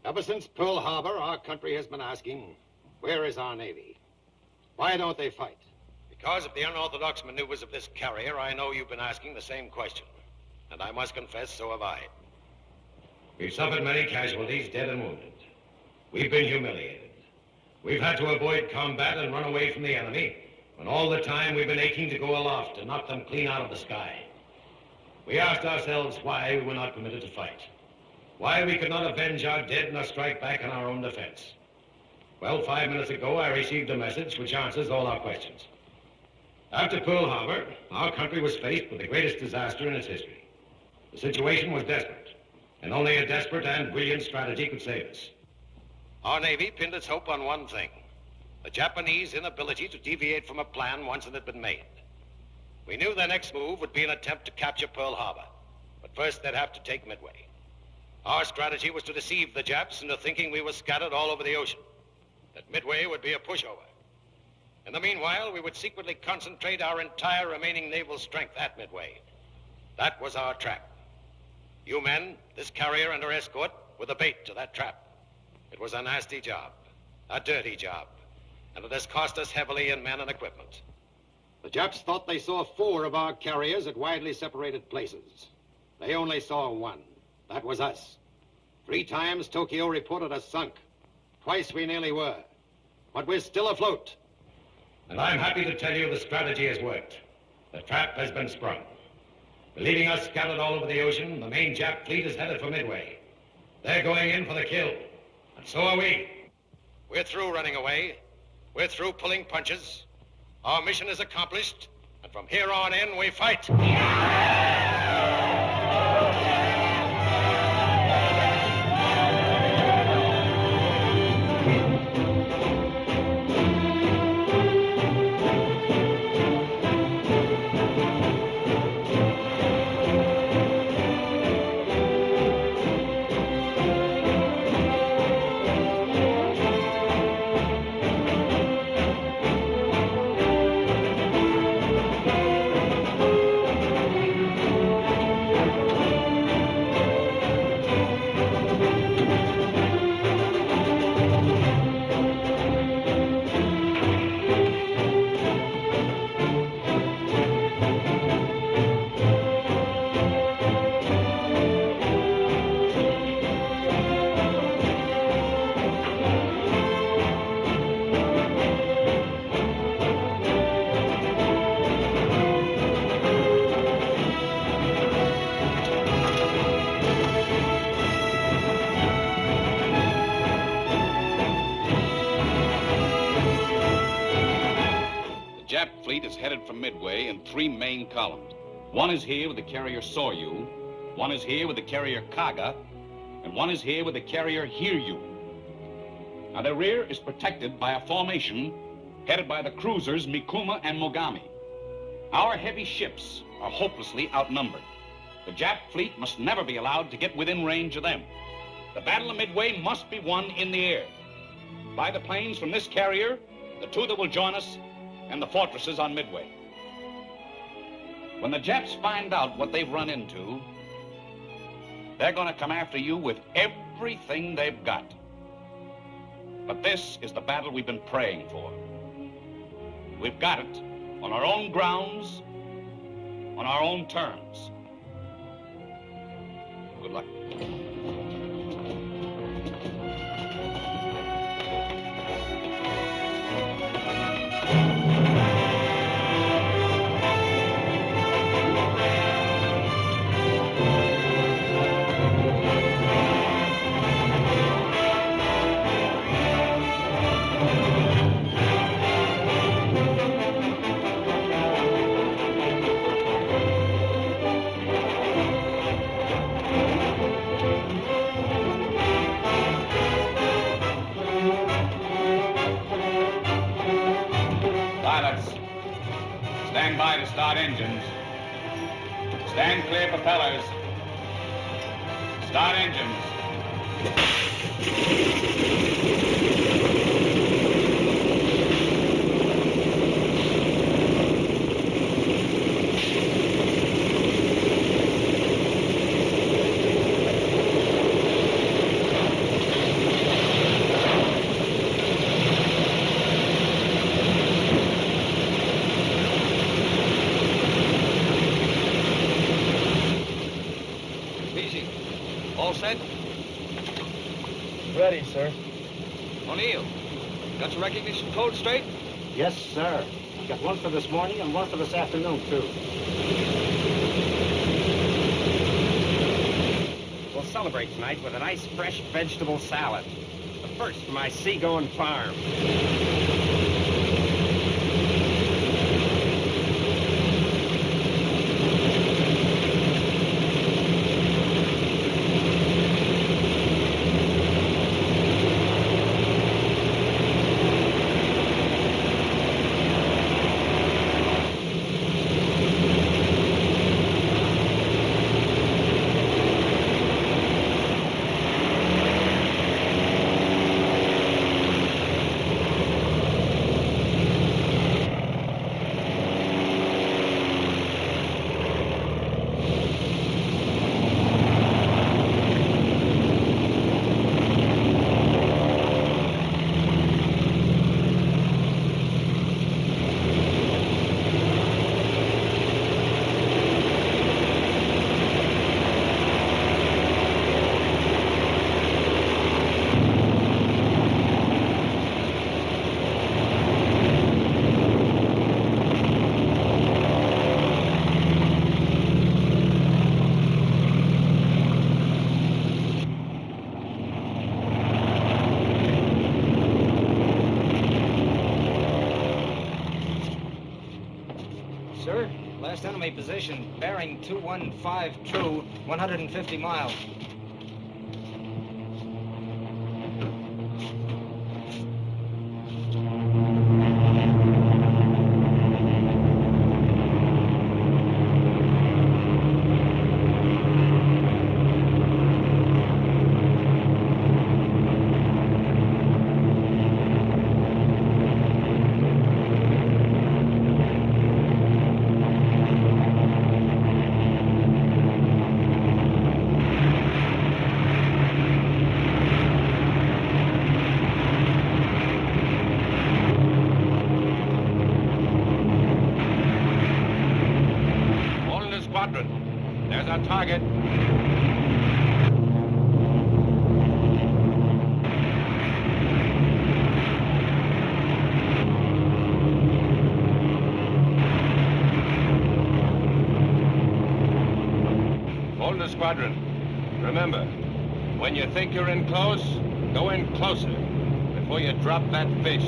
ever since Pearl Harbor, our country has been asking, where is our Navy? Why don't they fight? Because of the unorthodox maneuvers of this carrier, I know you've been asking the same question. And I must confess, so have I. We've suffered many casualties, dead and wounded. We've been humiliated. We've had to avoid combat and run away from the enemy, when all the time we've been aching to go aloft and knock them clean out of the sky. We asked ourselves why we were not permitted to fight. Why we could not avenge our dead nor strike back in our own defense. Well, 5 minutes ago, I received a message which answers all our questions. After Pearl Harbor, our country was faced with the greatest disaster in its history. The situation was desperate, and only a desperate and brilliant strategy could save us. Our Navy pinned its hope on one thing, the Japanese inability to deviate from a plan once it had been made. We knew their next move would be an attempt to capture Pearl Harbor, but first they'd have to take Midway. Our strategy was to deceive the Japs into thinking we were scattered all over the ocean, that Midway would be a pushover. In the meanwhile, we would secretly concentrate our entire remaining naval strength at Midway. That was our trap. You men, this carrier and her escort, were the bait to that trap. It was a nasty job, a dirty job, and it has cost us heavily in men and equipment. The Japs thought they saw 4 of our carriers at widely separated places. They only saw 1. That was us. 3 times Tokyo reported us sunk. Twice we nearly were. But we're still afloat. And I'm happy to tell you the strategy has worked. The trap has been sprung. Believing us scattered all over the ocean, the main Jap fleet is headed for Midway. They're going in for the kill. And so are we. We're through running away. We're through pulling punches. Our mission is accomplished, and from here on in, we fight. Jap fleet is headed from Midway in 3 main columns. One is here with the carrier Soryu, one is here with the carrier Kaga, and one is here with the carrier Hiryu. Now, their rear is protected by a formation headed by the cruisers Mikuma and Mogami. Our heavy ships are hopelessly outnumbered. The Jap fleet must never be allowed to get within range of them. The Battle of Midway must be won in the air. By the planes from this carrier, the 2 that will join us, and the fortresses on Midway. When the Japs find out what they've run into, they're going to come after you with everything they've got. But this is the battle we've been praying for. We've got it on our own grounds, on our own terms. Good luck. Stand by to start engines. Stand clear propellers. Start engines. All set? Ready, sir. O'Neill, got your recognition code straight? Yes, sir. Got one for this morning and one for this afternoon, too. We'll celebrate tonight with a nice fresh vegetable salad. The first from my seagoing farm. Last enemy position, bearing 215 true, 150 miles. There's our target. Hold the squadron. Remember, when you think you're in close, go in closer before you drop that fish.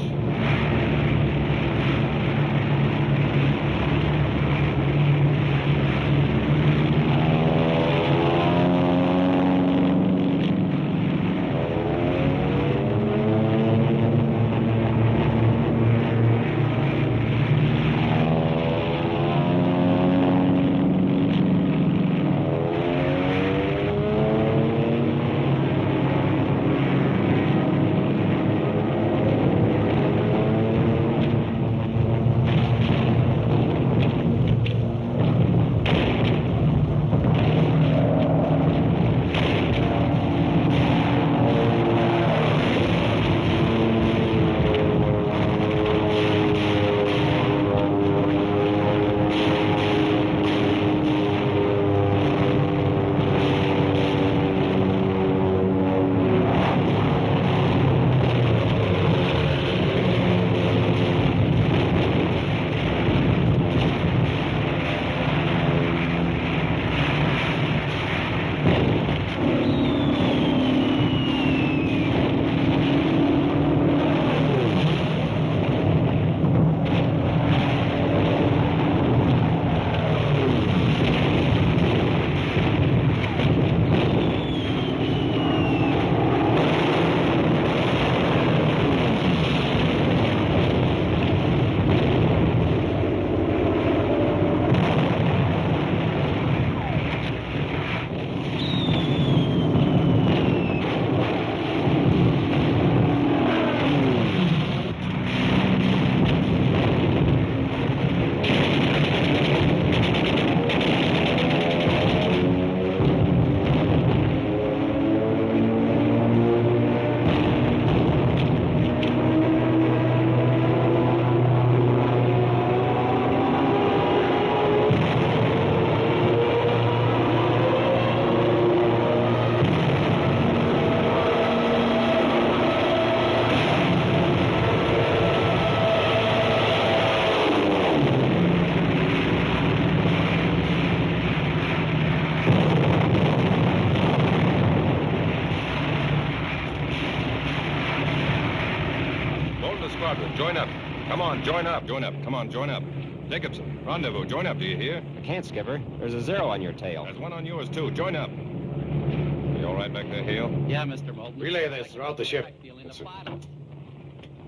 Come on, join up. Join up. Come on, join up. Jacobson, rendezvous. Join up, do you hear? I can't, Skipper. There's a 0 on your tail. There's one on yours, too. Join up. You all right back there, Hale? Yeah, Mr. Moulton. Relay this throughout the ship. Yes, sir.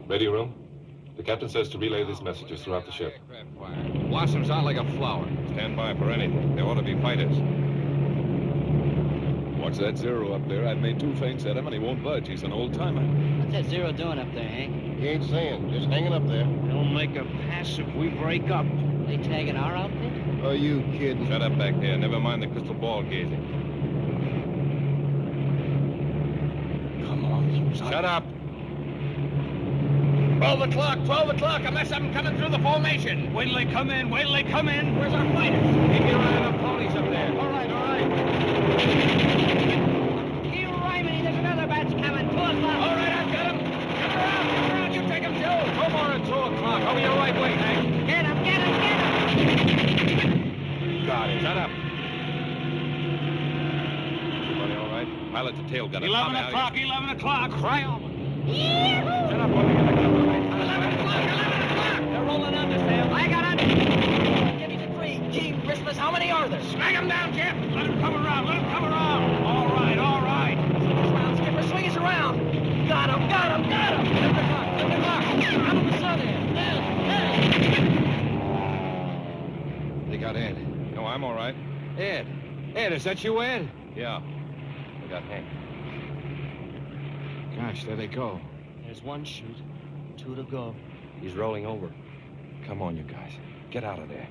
Radio room. The captain says to relay these messages throughout the ship. Blossoms out like a flower. Stand by for anything. There ought to be fighters. Watch that 0 up there. I've made 2 feints at him, and he won't budge. He's an old-timer. What's that 0 doing up there, Hank? He ain't saying. Just hanging up there. He'll make a pass if we break up. They tagging our outfit? Are you kidding? Shut up back there. Never mind the crystal ball gazing. Come on, Shut up. 12 o'clock, 12 o'clock. Unless I'm coming through the formation. Wait till they come in, wait till they come in. Where's our fighters? Keep your eye on the ponies up there. All right, all right. You Rimini, there's another batch coming. 2 o'clock. All right, I've got him. Come around. You take him, Joe. No more than 2 o'clock. Over your right way, Hank. Get him, get him, get him. Got it. Shut up. Everybody all right? Pilot's a tail gunner. 11 o'clock, 11 o'clock. Cry on. Shut up, boy. 11 o'clock. They're rolling under, Sam. I got under. Give me the 3. Gee, Christmas, how many are there? Smack him down, Jeff. Let him come around, let him come around. All right, all right. Swing us around, Skipper, swing us around. Got him, got him, got him. 11 o'clock, 11 o'clock. Out of the sun there. They got Ed. No, I'm all right. Ed, is that you, Ed? Yeah. I got Hank. Gosh, there they go. There's 1 shoot, 2 to go. He's rolling over. Come on, you guys. Get out of there.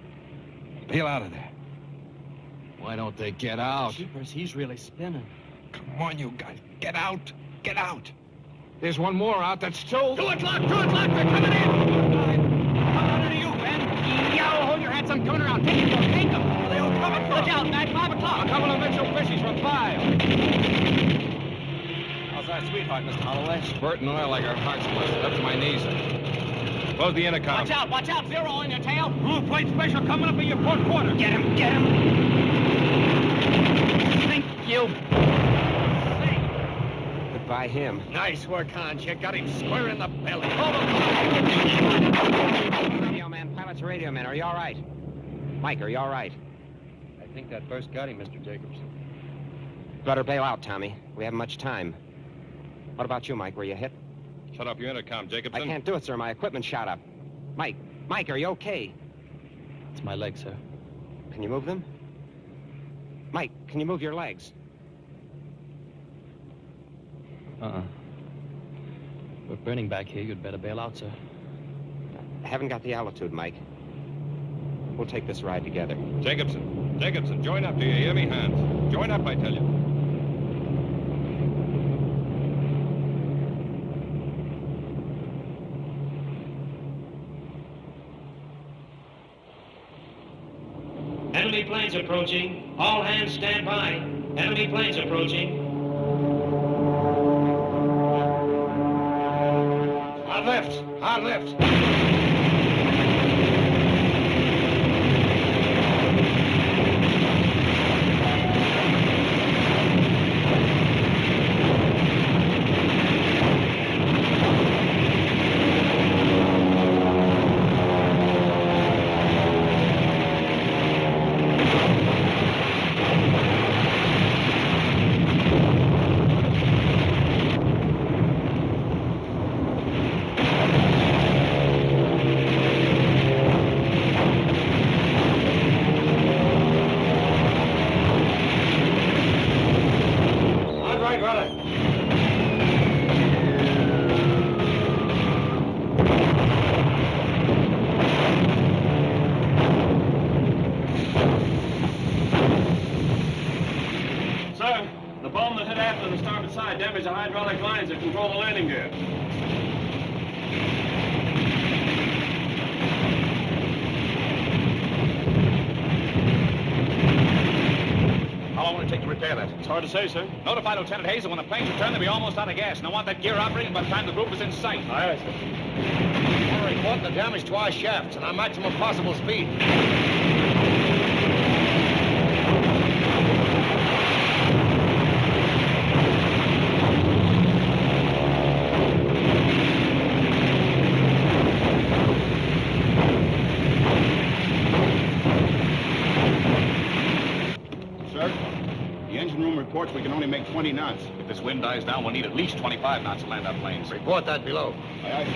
Bail out of there. Why don't they get out? Jeepers, he's really spinning. Come on, you guys. Get out. Get out. There's one more out. That's 2. 2 o'clock, 2 o'clock. They're coming in. How about it to you, Ben? Yo, hold your hands. I'm coming around. Take them, take them. They all coming from. Look out, man. 5 o'clock. A couple of Mitchell fishies from 5. How's our sweetheart, Mr. Holloway? Spurting oil like her heart's busted up to my knees. Close the intercom. Watch out. 0 on your tail. Blue plate special coming up in your port quarter. Get him, get him. Thank you. Goodbye, him. Nice work, Hans. You got him square in the belly. Radio man, pilot's a radio man. Are you all right? Mike, are you all right? I think that burst got him, Mr. Jacobson. Better bail out, Tommy. We haven't much time. What about you, Mike? Were you hit? Shut up your intercom, Jacobson. I can't do it, sir. My equipment shot up. Mike, are you okay? It's my leg, sir. Can you move them? Mike, can you move your legs? We're burning back here. You'd better bail out, sir. I haven't got the altitude, Mike. We'll take this ride together. Jacobson, join up. Do you hear me, Hans? Join up, I tell you. Enemy planes approaching. All hands stand by. Enemy planes approaching. Hard left. Damage the hydraulic lines that control the landing gear. How long will it take to repair that? It's hard to say, sir. Notify Lieutenant Hayes that when the planes return, they'll be almost out of gas, and I want that gear operating by the time the group is in sight. Aye, sir. We're reporting the damage to our shafts and our maximum possible speed. reports we can only make 20 knots. If this wind dies down, we'll need at least 25 knots to land our planes. Report that below. Aye, aye.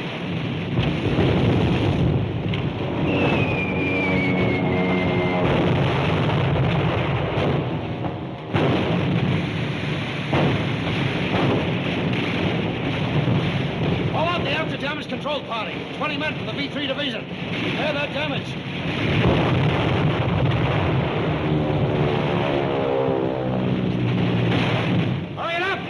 Call out the after-damage control party. 20 men from the V3 division. Repair that damage. Hurry it up!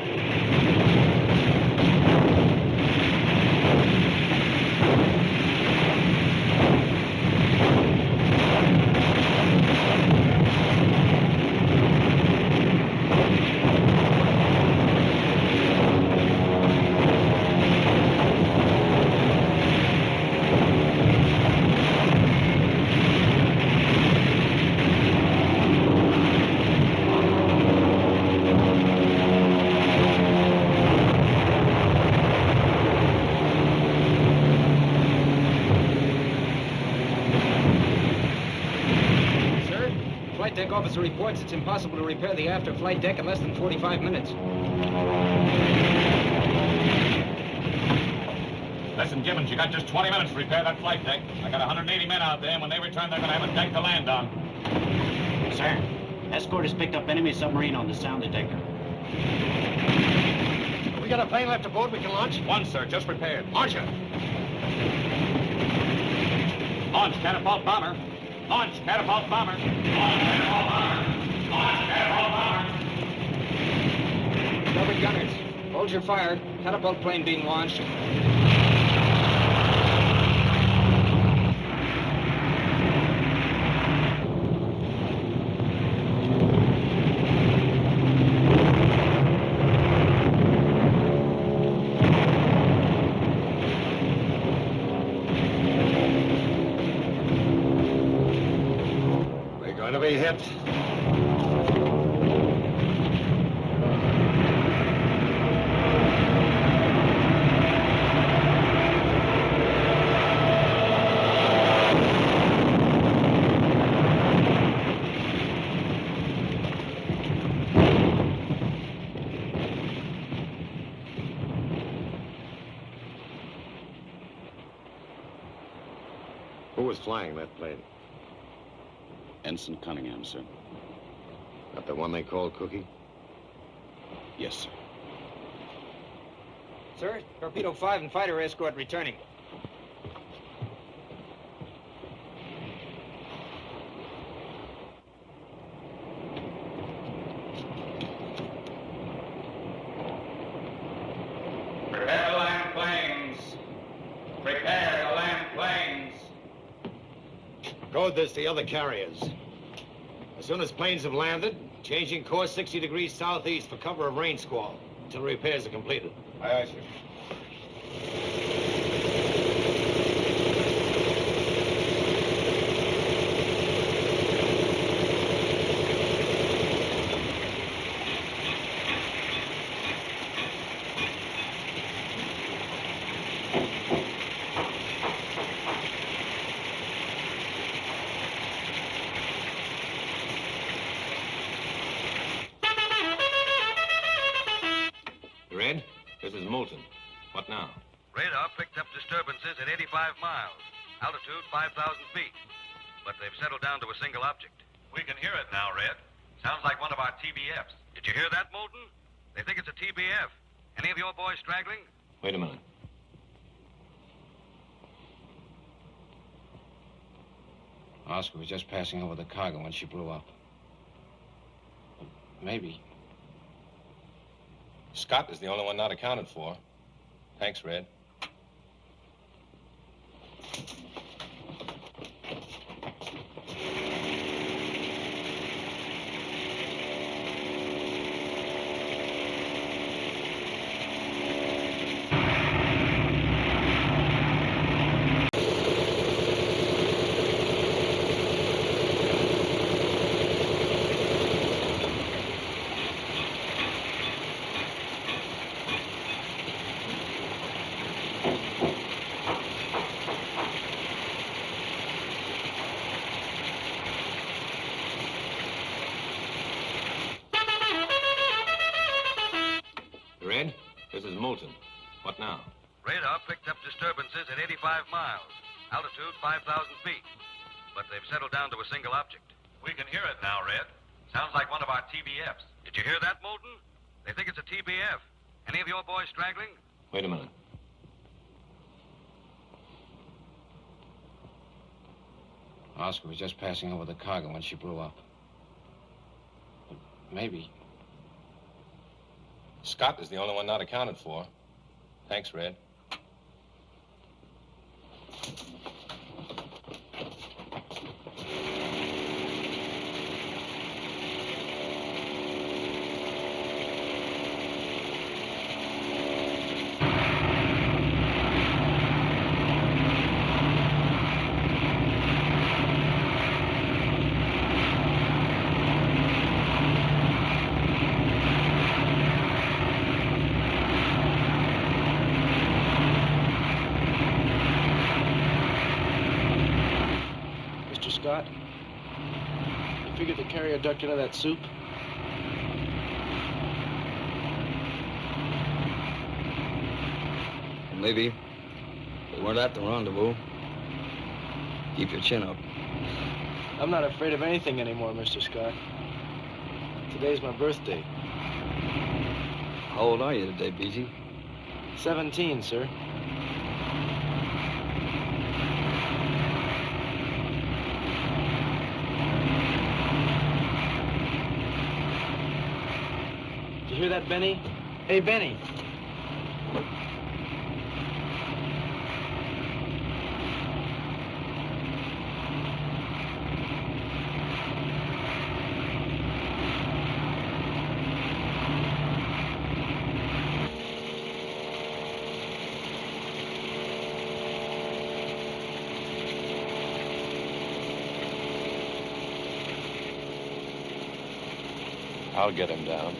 Deck officer reports it's impossible to repair the after flight deck in less than 45 minutes. Listen, Gibbons, you got just 20 minutes to repair that flight deck. I got 180 men out there, and when they return, they're going to have a deck to land on. Sir, escort has picked up enemy submarine on the sound detector. We got a plane left aboard we can launch? One, sir, just repaired. Launch it. Launch catapult bomber. Launch catapult bomber. Launch catapult bomber. Launch catapult bomber. Starboard gunners, hold your fire. Catapult plane being launched. Going to be hit. Who was flying that plane? Ensign Cunningham, sir. That the one they call Cookie? Yes, sir. Sir, Torpedo 5 and fighter escort returning. Prepare to land planes. Prepare to land planes. Code this to the other carriers. As soon as planes have landed, changing course 60 degrees southeast for cover of rain squall until repairs are completed. Aye, aye, sir. Red, this is Moulton. What now? Radar picked up disturbances at 85 miles, altitude 5,000 feet. But they've settled down to a single object. We can hear it now, Red. Sounds like one of our TBFs. Did you hear that, Moulton? They think it's a TBF. Any of your boys straggling? Wait a minute. Oscar was just passing over the cargo when she blew up. Maybe. Scott is the only one not accounted for. Thanks, Red. 85 miles, altitude 5,000 feet. But they've settled down to a single object. We can hear it now, Red. Sounds like one of our TBFs. Did you hear that, Moulton? They think it's a TBF. Any of your boys straggling? Wait a minute. Oscar was just passing over the cargo when she blew up. But maybe. Scott is the only one not accounted for. Thanks, Red. Scott? You figured the carrier ducked into that soup? Maybe. They weren't at the rendezvous. Keep your chin up. I'm not afraid of anything anymore, Mr. Scott. Today's my birthday. How old are you today, BG? 17, sir. Did you hear that, Benny? Hey, Benny. I'll get him down.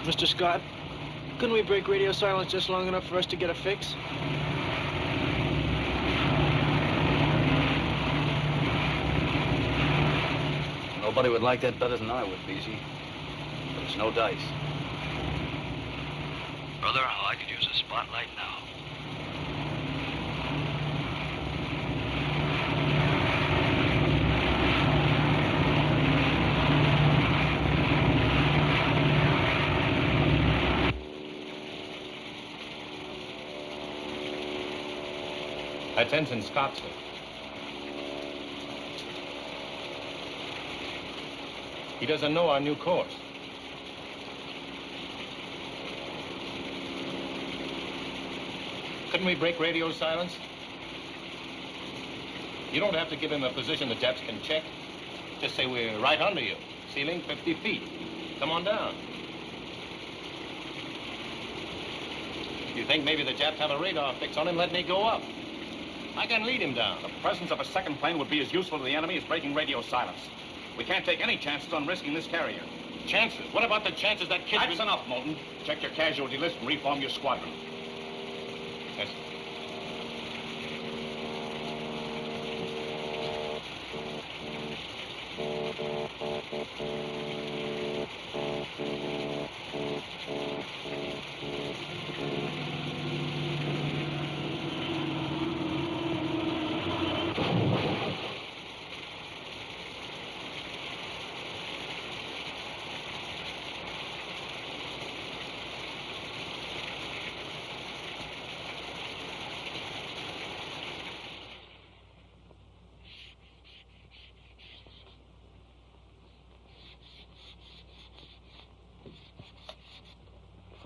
Mr. Scott, couldn't we break radio silence just long enough for us to get a fix? Nobody would like that better than I would, BZ. But it's no dice. Brother, I could use a spotlight now. Attention, Scotsman. He doesn't know our new course. Couldn't we break radio silence? You don't have to give him a position the Japs can check. Just say we're right under you. Ceiling 50 feet. Come on down. You think maybe the Japs have a radar fix on him? Let me go up. I can lead him down. The presence of a second plane would be as useful to the enemy as breaking radio silence. We can't take any chances on risking this carrier. Chances? What about the chances that kid... That's enough, Moulton. Check your casualty list and reform your squadron. Yes.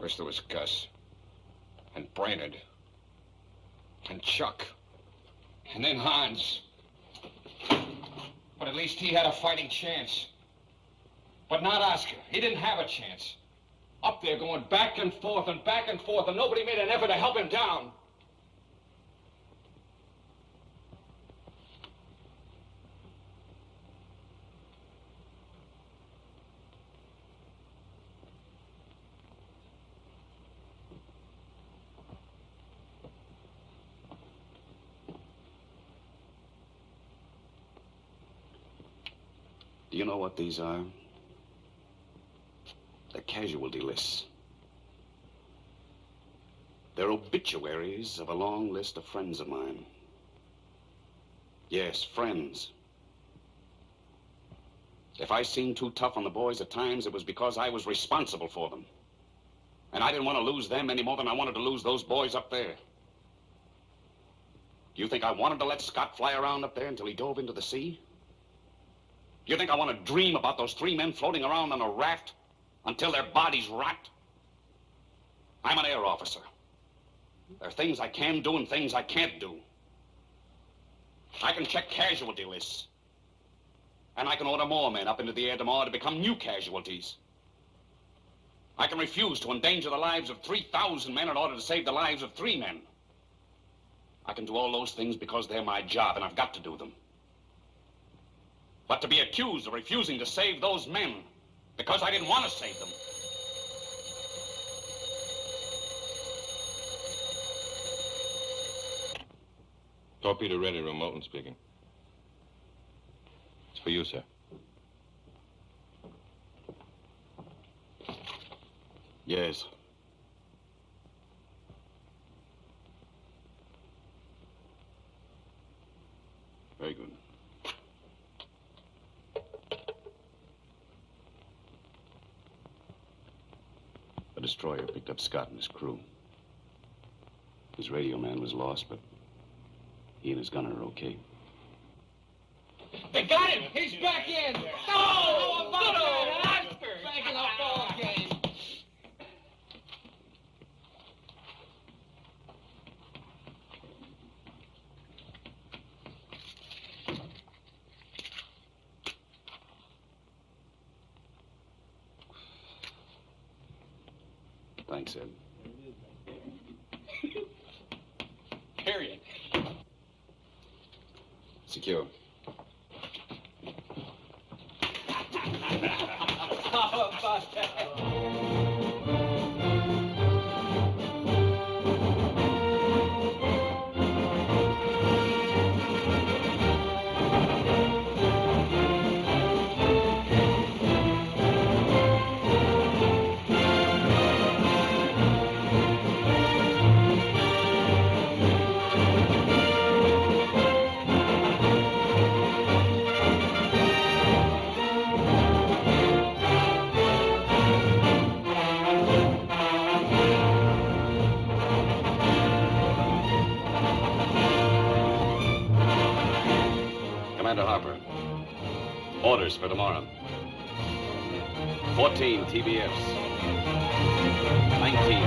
First there was Gus. And Brainerd. And Chuck. And then Hans. But at least he had a fighting chance. But not Oscar. He didn't have a chance. Up there going back and forth, and nobody made an effort to help him down. Do you know what these are? They're casualty lists. They're obituaries of a long list of friends of mine. Yes, friends. If I seemed too tough on the boys at times, it was because I was responsible for them. And I didn't want to lose them any more than I wanted to lose those boys up there. Do you think I wanted to let Scott fly around up there until he dove into the sea? Do you think I want to dream about those 3 men floating around on a raft until their bodies rot? I'm an air officer. There are things I can do and things I can't do. I can check casualty lists. And I can order more men up into the air tomorrow to become new casualties. I can refuse to endanger the lives of 3,000 men in order to save the lives of 3 men. I can do all those things because they're my job, and I've got to do them. But to be accused of refusing to save those men because I didn't want to save them. Torpedo ready, room. Moulton speaking. It's for you, sir. Yes. Very good. The destroyer picked up Scott and his crew. His radio man was lost, but he and his gunner are okay. They got him! He's back in! Oh, good old Oscar! Back in the ball game. Thanks, Ed. Period. Secure. How about that? Commander Harper. Orders for tomorrow. 14 TBFs. 19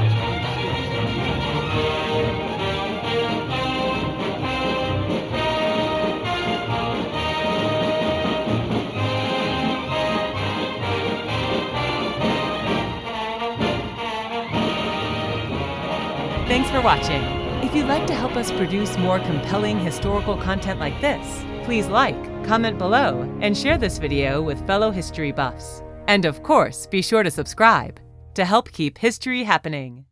Thanks for watching. If you'd like to help us produce more compelling historical content like this, please like, comment below, and share this video with fellow history buffs. And of course, be sure to subscribe to help keep history happening.